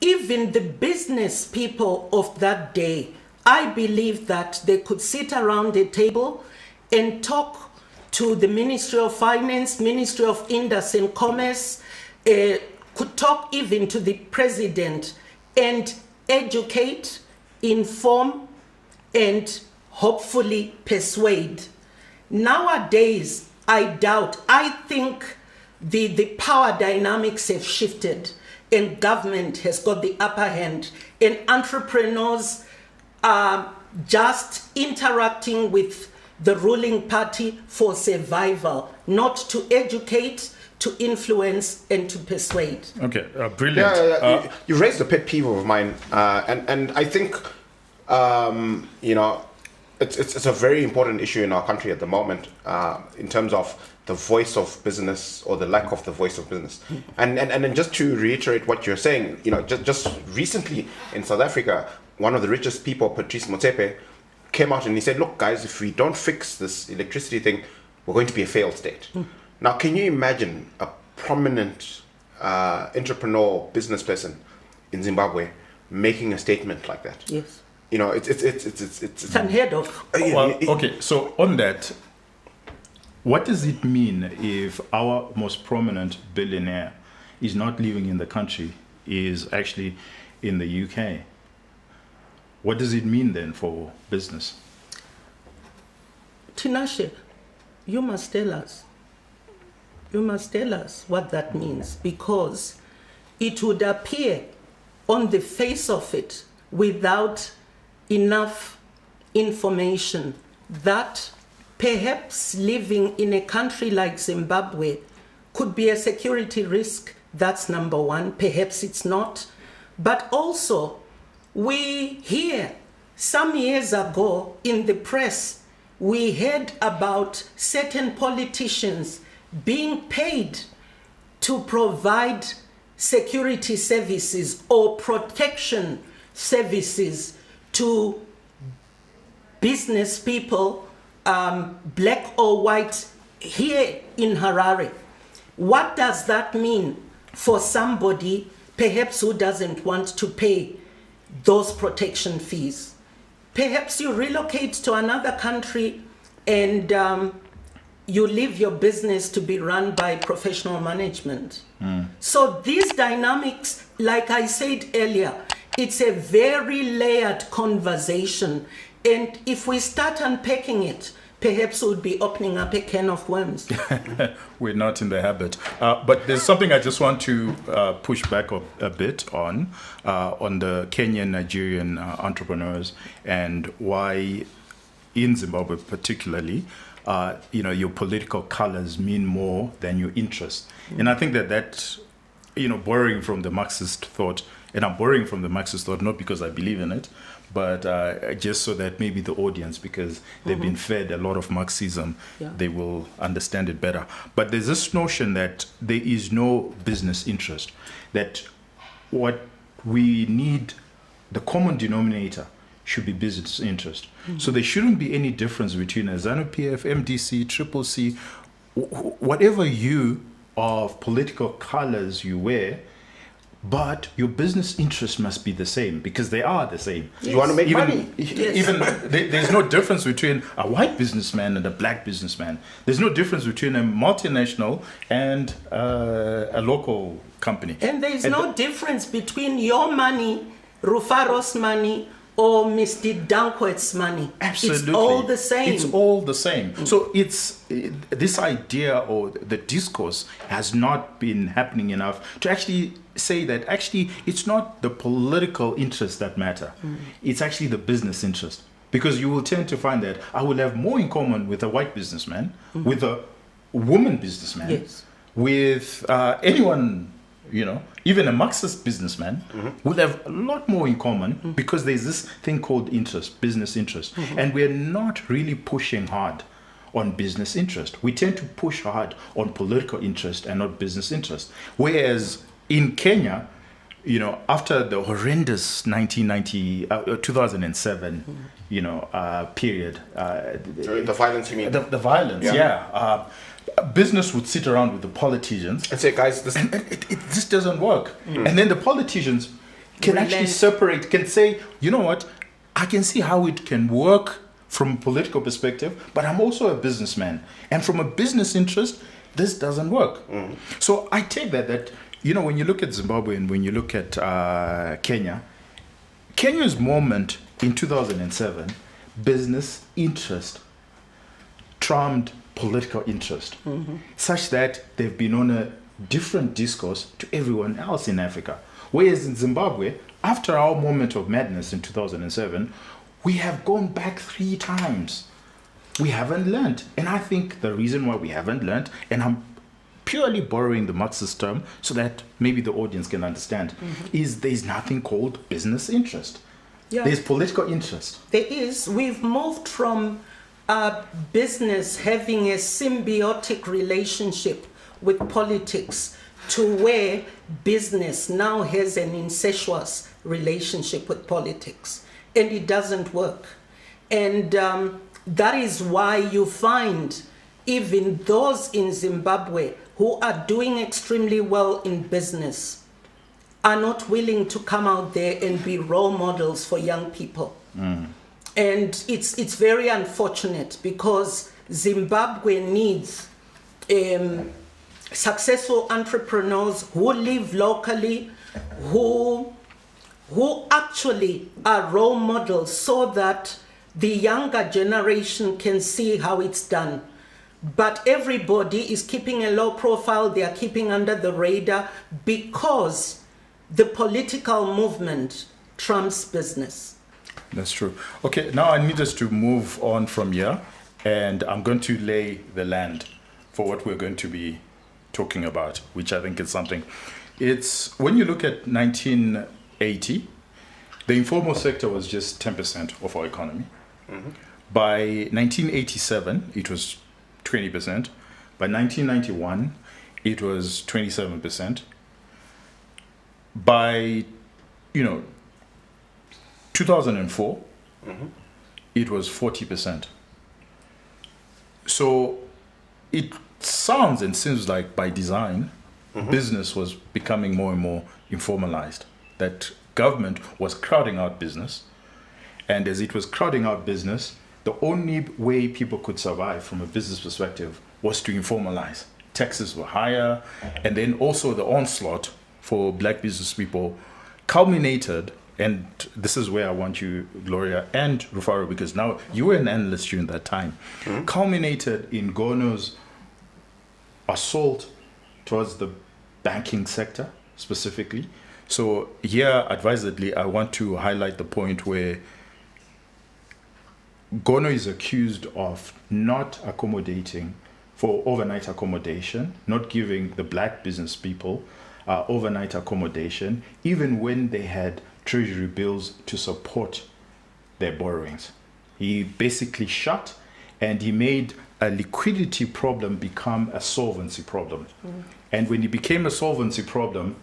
Speaker 3: even the business people of that day, I believe that they could sit around a table and talk to the Ministry of Finance, Ministry of Industry and Commerce, could talk even to the president and educate, inform, and hopefully persuade. Nowadays, I think the power dynamics have shifted and government has got the upper hand, and entrepreneurs are just interacting with the ruling party for survival, not to educate, to influence, and to persuade.
Speaker 1: Okay, brilliant.
Speaker 2: Yeah. You raised a pet peeve of mine, and I think it's a very important issue in our country at the moment, in terms of the voice of business, or the lack of the voice of business. And then just to reiterate what you're saying, just recently in South Africa, one of the richest people, Patrice Motsepe, came out and he said, look guys, if we don't fix this electricity thing, we're going to be a failed state. Now, can you imagine a prominent entrepreneur, business person in Zimbabwe making a statement like that?
Speaker 3: Yes.
Speaker 2: It's
Speaker 3: unheard of.
Speaker 1: Okay, so on that, what does it mean if our most prominent billionaire is not living in the country, is actually in the UK? What does it mean then for business?
Speaker 3: Tinashe, you must tell us. You must tell us what that means, because it would appear on the face of it, without enough information, that perhaps living in a country like Zimbabwe could be a security risk. That's number one. Perhaps it's not. But also, we hear some years ago in the press, we heard about certain politicians being paid to provide security services or protection services to business people, black or white, here in Harare. What does that mean for somebody perhaps who doesn't want to pay those protection fees? Perhaps you relocate to another country and you leave your business to be run by professional management. So these dynamics, like I said earlier, it's a very layered conversation. And if we start unpacking it, perhaps we'll be opening up a can of worms.
Speaker 1: We're not in the habit. But there's something I just want to push back a bit on the Kenyan, Nigerian entrepreneurs, and why in Zimbabwe particularly, your political colors mean more than your interest. And I think that, borrowing from the Marxist thought, and I'm borrowing from the Marxist thought not because I believe in it, but just so that maybe the audience, because they've been fed a lot of Marxism, they will understand it better. But there's this notion that there is no business interest, that what we need, the common denominator, should be business interest. So there shouldn't be any difference between a ZANU-PF, MDC, Triple C, whatever hue of political colors you wear, but your business interests must be the same, because they are the same.
Speaker 2: Yes. You want to make money.
Speaker 1: Even there's no difference between a white businessman and a black businessman. There's no difference between a multinational and a local company.
Speaker 3: And there's no difference between your money, Rufaro's money, or Mr. Dankwet's money.
Speaker 1: Absolutely.
Speaker 3: It's all the same.
Speaker 1: It's all the same. So it's this idea, or the discourse has not been happening enough to actually say that actually it's not the political interests that matter. It's actually the business interest. Because you will tend to find that I will have more in common with a white businessman, with a woman businessman, with anyone, even a Marxist businessman will have a lot more in common, because there's this thing called interest, business interest. And we're not really pushing hard on business interest. We tend to push hard on political interest and not business interest. Whereas in Kenya, after the horrendous 2007, period.
Speaker 2: The violence, you mean?
Speaker 1: The violence, business would sit around with the politicians
Speaker 2: and say, guys, this
Speaker 1: this doesn't work. And then the politicians can actually separate, can say, you know what, I can see how it can work from a political perspective, but I'm also a businessman. And from a business interest, this doesn't work. So I take that, when you look at Zimbabwe and when you look at Kenya's moment in 2007, business interest trumped political interest, such that they've been on a different discourse to everyone else in Africa. Whereas in Zimbabwe, after our moment of madness in 2007, we have gone back 3 times. We haven't learned. And I think the reason why we haven't learned, and I'm purely borrowing the Marxist term so that maybe the audience can understand, is there's nothing called business interest. There's political interest.
Speaker 3: There is. We've moved from business having a symbiotic relationship with politics to where business now has an incestuous relationship with politics, and it doesn't work. And that is why you find even those in Zimbabwe who are doing extremely well in business are not willing to come out there and be role models for young people. And it's very unfortunate, because Zimbabwe needs successful entrepreneurs who live locally, who actually are role models, so that the younger generation can see how it's done. But everybody is keeping a low profile, they are keeping under the radar, because the political movement trumps business.
Speaker 1: That's true. Okay, now I need us to move on from here, and I'm going to lay the land for what we're going to be talking about, which I think is something. It's when you look at 1980, The informal sector was just 10% of our economy. By 1987, it was 20%. By 1991, it was 27%. By, 2004, it was 40%. So it sounds and seems like by design, business was becoming more and more informalized. That government was crowding out business. And as it was crowding out business, the only way people could survive from a business perspective was to informalize. Taxes were higher, and then also the onslaught for black business people culminated, and this is where I want you, Gloria and Rufaro, because now you were an analyst during that time, culminated in Gono's assault towards the banking sector specifically. So here, advisedly, I want to highlight the point where Gono is accused of not accommodating for overnight accommodation, not giving the black business people overnight accommodation, even when they had treasury bills to support their borrowings. He basically shut, and he made a liquidity problem become a solvency problem. And when it became a solvency problem,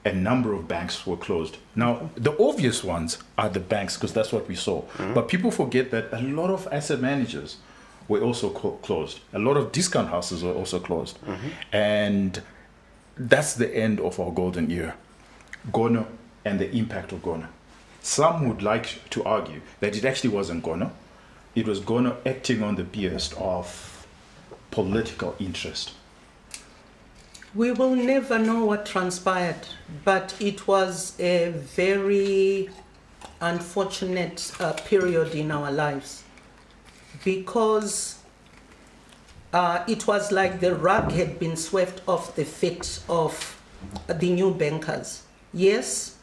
Speaker 1: a number of banks were closed. Now, the obvious ones are the banks, because that's what we saw. But people forget that a lot of asset managers were also closed. A lot of discount houses were also closed. And that's the end of our golden era. Gono and the impact of Gono. Some would like to argue that it actually wasn't Gono. It was Gono acting on the behest of political interest.
Speaker 3: We will never know what transpired, but it was a very unfortunate period in our lives, because it was like the rug had been swept off the feet of the new bankers. Yes,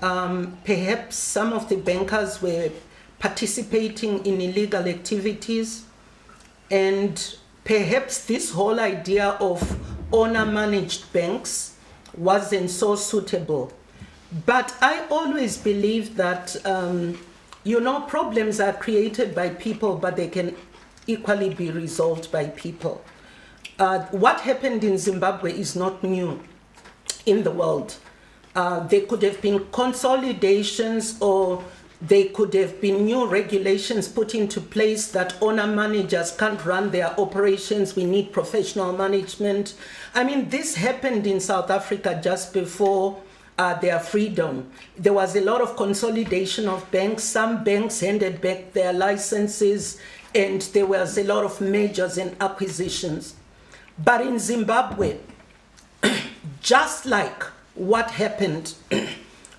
Speaker 3: perhaps some of the bankers were participating in illegal activities, and perhaps this whole idea of owner-managed banks wasn't so suitable. But I always believe that, problems are created by people, but they can equally be resolved by people. What happened in Zimbabwe is not new in the world. There could have been consolidations, or there could have been new regulations put into place that owner managers can't run their operations. We need professional management. I mean, this happened in South Africa just before their freedom. There was a lot of consolidation of banks. Some banks handed back their licenses, and there was a lot of mergers and acquisitions. But in Zimbabwe, just like what happened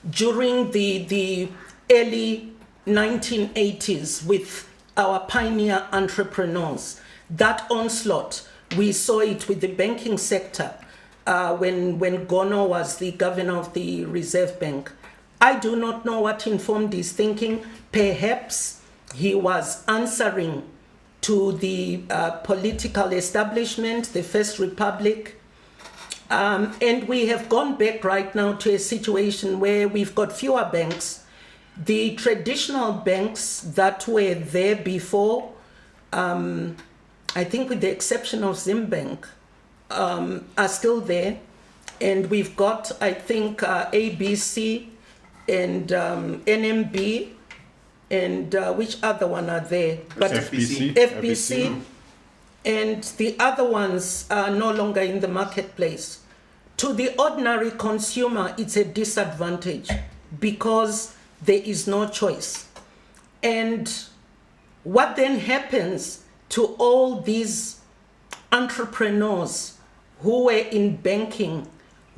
Speaker 3: during the early 1980s with our pioneer entrepreneurs, that onslaught, we saw it with the banking sector when Gono was the governor of the Reserve Bank. I do not know what informed his thinking. Perhaps he was answering to the political establishment, the First Republic. And we have gone back right now to a situation where we've got fewer banks. The traditional banks that were there before, I think with the exception of Zimbank, are still there. And we've got, I think, ABC and NMB, and which other one are there? But FBC. And the other ones are no longer in the marketplace. To the ordinary consumer, it's a disadvantage because there is no choice. And what then happens to all these entrepreneurs who were in banking,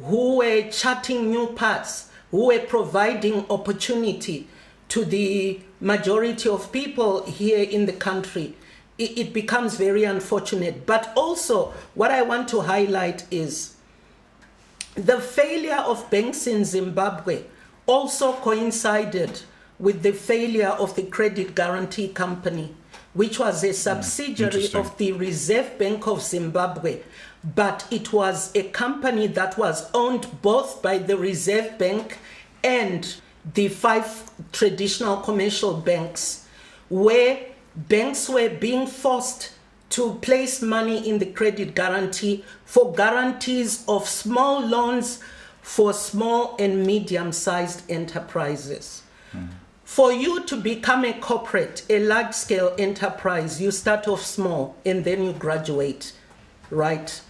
Speaker 3: who were charting new paths, who were providing opportunity to the majority of people here in the country? It becomes very unfortunate. But also, what I want to highlight is the failure of banks in Zimbabwe also coincided with the failure of the Credit Guarantee Company, which was a subsidiary of the Reserve Bank of Zimbabwe. But it was a company that was owned both by the Reserve Bank and the 5 traditional commercial banks, where banks were being forced to place money in the credit guarantee for guarantees of small loans for small and medium-sized enterprises. For you to become a corporate, a large-scale enterprise, you start off small and then you graduate, right?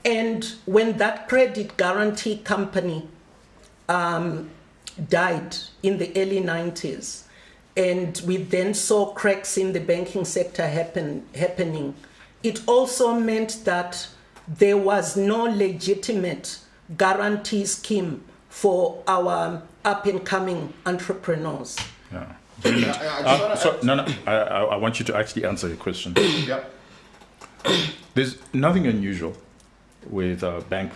Speaker 3: And when that credit guarantee company died in the early 90s, and we then saw cracks in the banking sector happening, it also meant that there was no legitimate guarantee scheme for our up-and-coming entrepreneurs.
Speaker 1: Yeah. I want you to actually answer your question.
Speaker 2: Yeah.
Speaker 1: There's nothing unusual with bank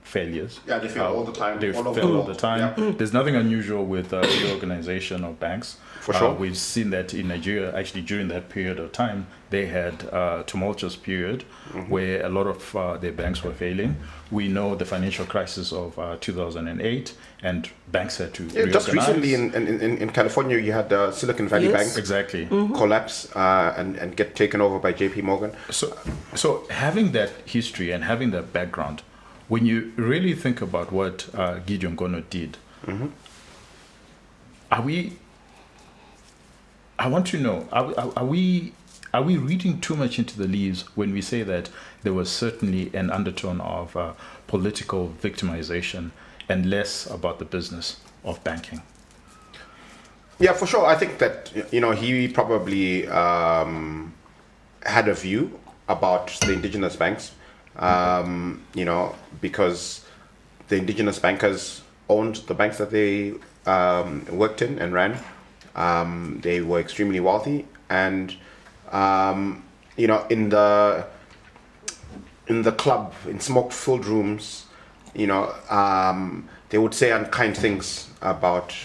Speaker 1: failures.
Speaker 2: Yeah, they fail all the time.
Speaker 1: They fail all the time. Yeah. There's nothing unusual with reorganization of banks.
Speaker 2: For sure.
Speaker 1: We've seen that in Nigeria, actually during that period of time, they had a tumultuous period where a lot of their banks were failing. We know the financial crisis of 2008, and banks had to reorganize.
Speaker 2: Just recently in California, you had the Silicon Valley Bank
Speaker 1: exactly
Speaker 2: collapse and get taken over by JP Morgan.
Speaker 1: So having that history and having that background, when you really think about what Gideon Gono did, I want to know, are we reading too much into the leaves when we say that there was certainly an undertone of political victimization and less about the business of banking?
Speaker 2: Yeah, for sure. I think that, he probably had a view about the indigenous banks, because the indigenous bankers owned the banks that they worked in and ran. They were extremely wealthy, and in the club, in smoke-filled rooms, they would say unkind things about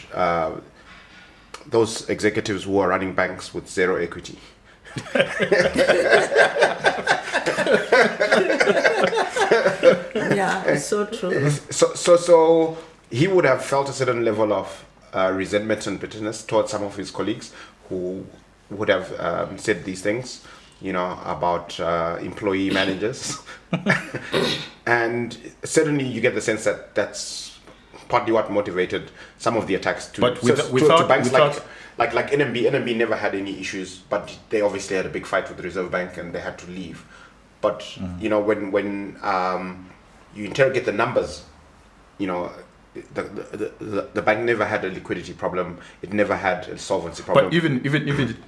Speaker 2: those executives who are running banks with zero equity.
Speaker 3: Yeah, it's so true.
Speaker 2: So he would have felt a certain level of resentment and bitterness towards some of his colleagues who would have said these things, about employee managers. And certainly you get the sense that that's partly what motivated some of the attacks to banks like NMB. NMB never had any issues, but they obviously had a big fight with the Reserve Bank and they had to leave. But, when you interrogate the numbers, the bank never had a liquidity problem. It never had a solvency problem.
Speaker 1: But even if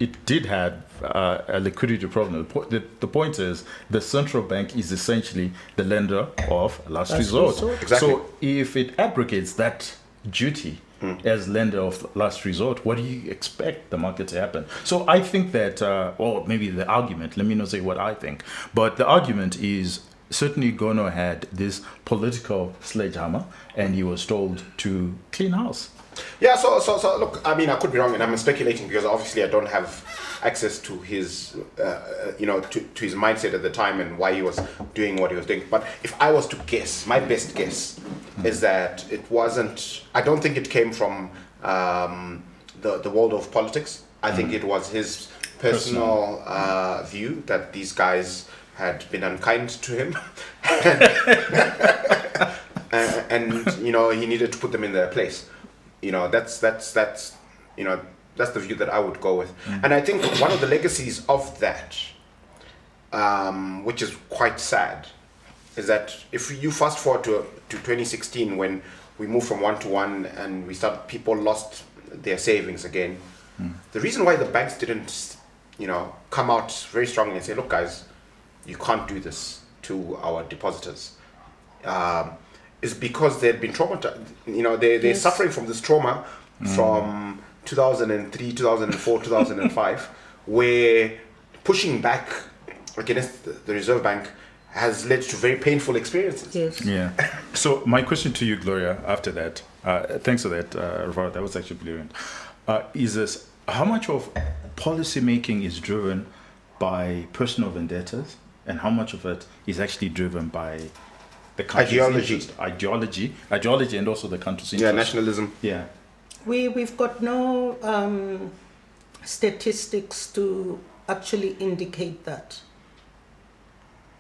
Speaker 1: it did have a liquidity problem, the point is the central bank is essentially the lender of last resort.
Speaker 2: Exactly.
Speaker 1: So if it abrogates that duty as lender of last resort, what do you expect the market to happen? So I think that, or maybe the argument, let me not say what I think, but the argument is certainly Gono had this political sledgehammer and he was told to clean house.
Speaker 2: Yeah, so look, I mean, I could be wrong and I'm speculating because obviously I don't have access to his, to his mindset at the time and why he was doing what he was doing. But if I was to guess, my best guess is that it wasn't, I don't think it came from the world of politics. I think it was his personal view that these guys had been unkind to him and he needed to put them in their place. That's the view that I would go with. And I think one of the legacies of that, which is quite sad, is that if you fast forward to 2016 when we moved from 1-to-1 and people lost their savings again. The reason why the banks didn't, come out very strongly and say, look guys, you can't do this to our depositors, is because they'd been traumatized. They're suffering from this trauma from 2003, 2004, 2005, where pushing back against the Reserve Bank has led to very painful experiences.
Speaker 3: Yes.
Speaker 1: Yeah. So my question to you, Gloria, after that, thanks for that, Rafa, that was actually brilliant, is this, how much of policy making is driven by personal vendettas and how much of it is actually driven by the country's
Speaker 2: ideology
Speaker 1: and also the country's interest?
Speaker 2: Yeah, nationalism.
Speaker 1: Yeah.
Speaker 3: We've got no statistics to actually indicate that.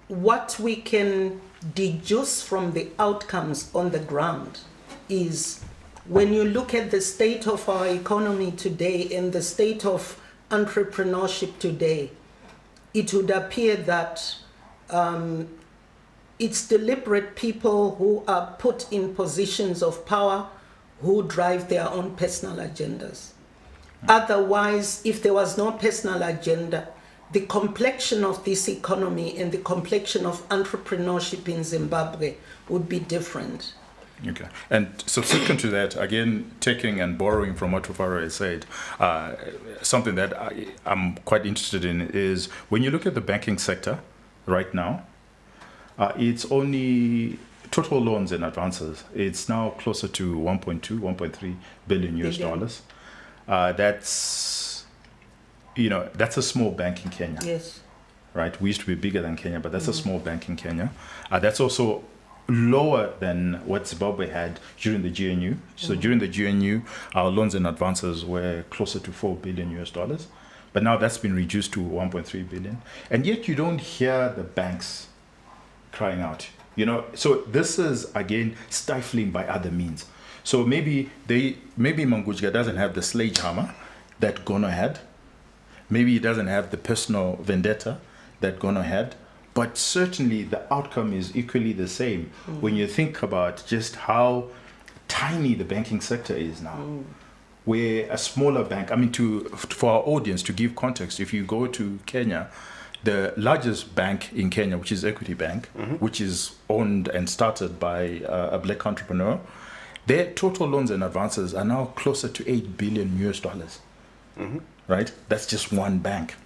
Speaker 3: What we can deduce from the outcomes on the ground is when you look at the state of our economy today and the state of entrepreneurship today, it would appear that it's deliberate people who are put in positions of power who drive their own personal agendas. Otherwise, if there was no personal agenda, the complexion of this economy and the complexion of entrepreneurship in Zimbabwe would be different.
Speaker 1: Okay. And subsequent to that, again, taking and borrowing from what Rufaro has said, something that I'm quite interested in is when you look at the banking sector right now, it's only total loans and advances. It's now closer to 1.2, 1.3 billion US dollars. That's a small bank in Kenya.
Speaker 3: Yes.
Speaker 1: Right? We used to be bigger than Kenya, but that's a small bank in Kenya. That's also lower than what Zimbabwe had during the GNU. So during the GNU, our loans and advances were closer to 4 billion US dollars. But now that's been reduced to 1.3 billion. And yet you don't hear the banks crying out. So this is, again, stifling by other means. So maybe Mangujga doesn't have the sledgehammer that Gono had. Maybe he doesn't have the personal vendetta that Gono had. But certainly the outcome is equally the same when you think about just how tiny the banking sector is now. Where a smaller bank, for our audience, to give context, if you go to Kenya, the largest bank in Kenya, which is Equity Bank, which is owned and started by a black entrepreneur, their total loans and advances are now closer to 8 billion US dollars. Right? That's just one bank.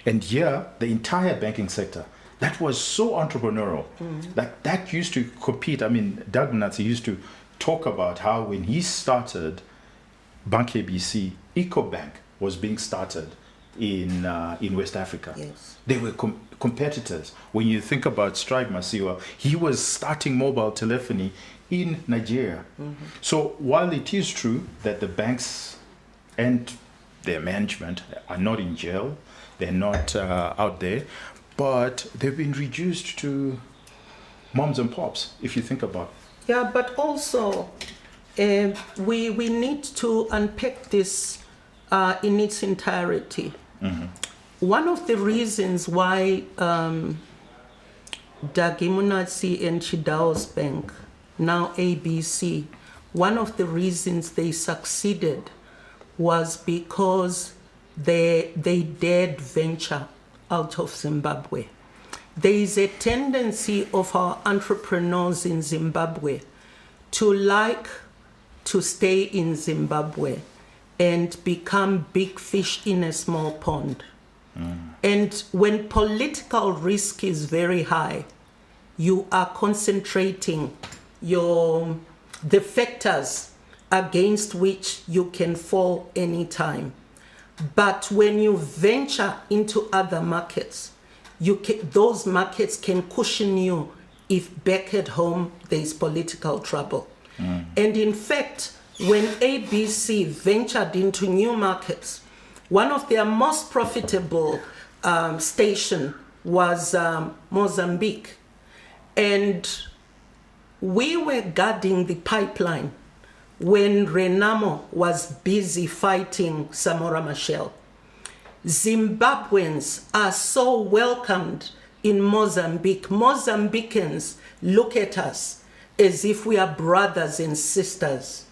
Speaker 1: And here, the entire banking sector, that was so entrepreneurial. Like that used to compete. Doug Mnatsi used to talk about how when he started Bank ABC, EcoBank was being started in West Africa.
Speaker 3: Yes.
Speaker 1: They were competitors. When you think about Strife Masiwa, he was starting mobile telephony in Nigeria. So while it is true that the banks and their management are not in jail, they're not out there, but they've been reduced to moms and pops, if you think about it.
Speaker 3: Yeah, but also we need to unpack this in its entirety. One of the reasons why Dagi Munatsi and Chidao's bank, now ABC, one of the reasons they succeeded was because they dared venture out of Zimbabwe. There is a tendency of our entrepreneurs in Zimbabwe to like to stay in Zimbabwe and become big fish in a small pond. And when political risk is very high, you are concentrating the factors against which you can fall anytime. But when you venture into other markets, those markets can cushion you if back at home there is political trouble. And in fact, when ABC ventured into new markets, one of their most profitable station was Mozambique. And we were guarding the pipeline when Renamo was busy fighting Samora Machel. Zimbabweans are so welcomed in Mozambique. Mozambicans look at us as if we are brothers and sisters.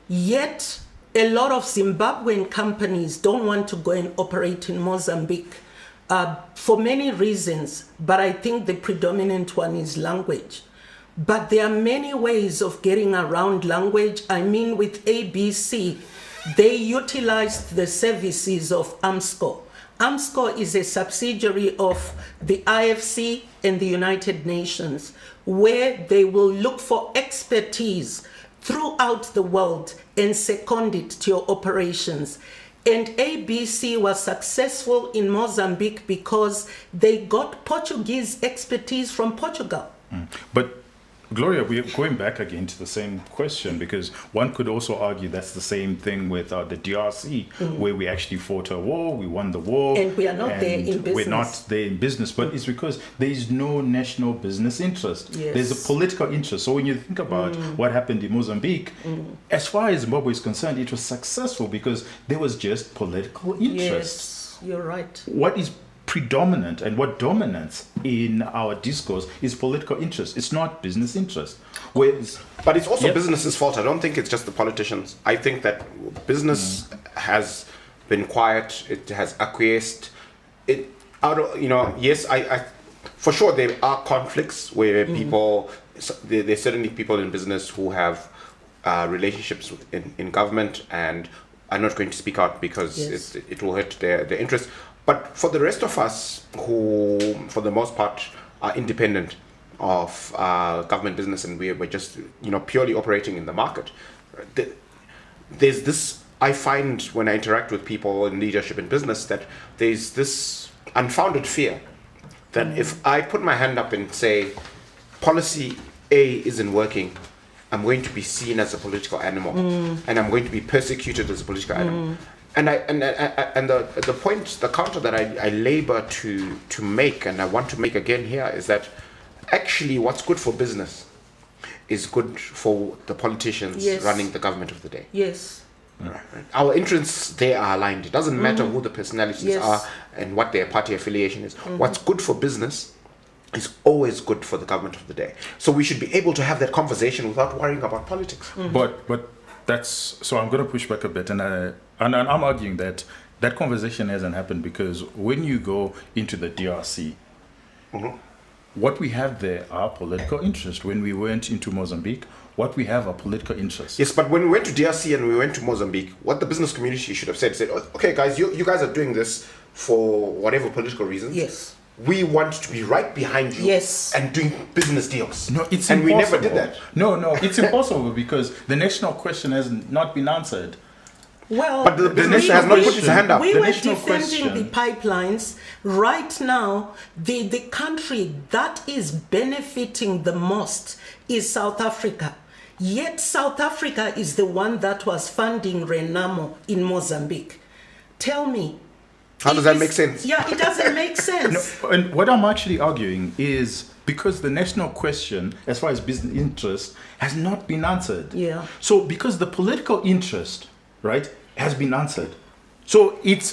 Speaker 3: Yet, a lot of Zimbabwean companies don't want to go and operate in Mozambique for many reasons, but I think the predominant one is language. But there are many ways of getting around language. With ABC, they utilized the services of AMSCO. AMSCO is a subsidiary of the IFC and the United Nations, where they will look for expertise throughout the world and second it to your operations. And ABC was successful in Mozambique because they got Portuguese expertise from Portugal.
Speaker 1: But Gloria, we're going back again to the same question, because one could also argue that's the same thing with the DRC, where we actually fought a war, we won the war.
Speaker 3: And we are not there in business.
Speaker 1: We're not there in business, but it's because there is no national business interest.
Speaker 3: Yes.
Speaker 1: There's a political interest. So when you think about what happened in Mozambique, as far as Zimbabwe is concerned, it was successful because there was just political interest.
Speaker 3: Yes, you're right.
Speaker 1: What is predominant and what dominates in our discourse is political interest. It's not business interest.
Speaker 2: But it's also business's fault. I don't think it's just the politicians. I think that business has been quiet. It has acquiesced. Yes, I for sure there are conflicts where people. There's certainly people in business who have relationships in government and are not going to speak out because it will hurt their interest. But for the rest of us who, for the most part, are independent of government business and we're just purely operating in the market, there's this, I find when I interact with people in leadership in business, that there's this unfounded fear that if I put my hand up and say policy A isn't working, I'm going to be seen as a political animal and I'm going to be persecuted as a political animal. And the point, the counter that I labor to make, and I want to make again here, is that actually what's good for business is good for the politicians running the government of the day.
Speaker 3: Yes.
Speaker 2: Right. Our interests there are aligned. It doesn't matter who the personalities are and what their party affiliation is. What's good for business is always good for the government of the day. So we should be able to have that conversation without worrying about politics.
Speaker 1: But that's, so I'm going to push back a bit, and I'm arguing that conversation hasn't happened because when you go into the DRC, what we have there are political interests. When we went into Mozambique, what we have are political interests.
Speaker 2: Yes, but when we went to DRC and we went to Mozambique, what the business community should have said, okay guys, you guys are doing this for whatever political reasons.
Speaker 3: Yes.
Speaker 2: We want to be right behind you and doing business deals.
Speaker 1: No, it's
Speaker 2: and
Speaker 1: impossible.
Speaker 2: We never did that.
Speaker 1: No, it's impossible because the national question has not been answered.
Speaker 3: Well,
Speaker 2: but the nation has not put its hand up.
Speaker 3: We
Speaker 1: The
Speaker 3: were
Speaker 1: national
Speaker 3: defending the pipelines. Right now, the country that is benefiting the most is South Africa. Yet South Africa is the one that was funding Renamo in Mozambique. Tell me.
Speaker 2: How does that make sense?
Speaker 3: Yeah, it doesn't make sense.
Speaker 1: No, and what I'm actually arguing is because the national question, as far as business interest, has not been answered.
Speaker 3: Yeah.
Speaker 1: So because the political interest, right, has been answered. So it's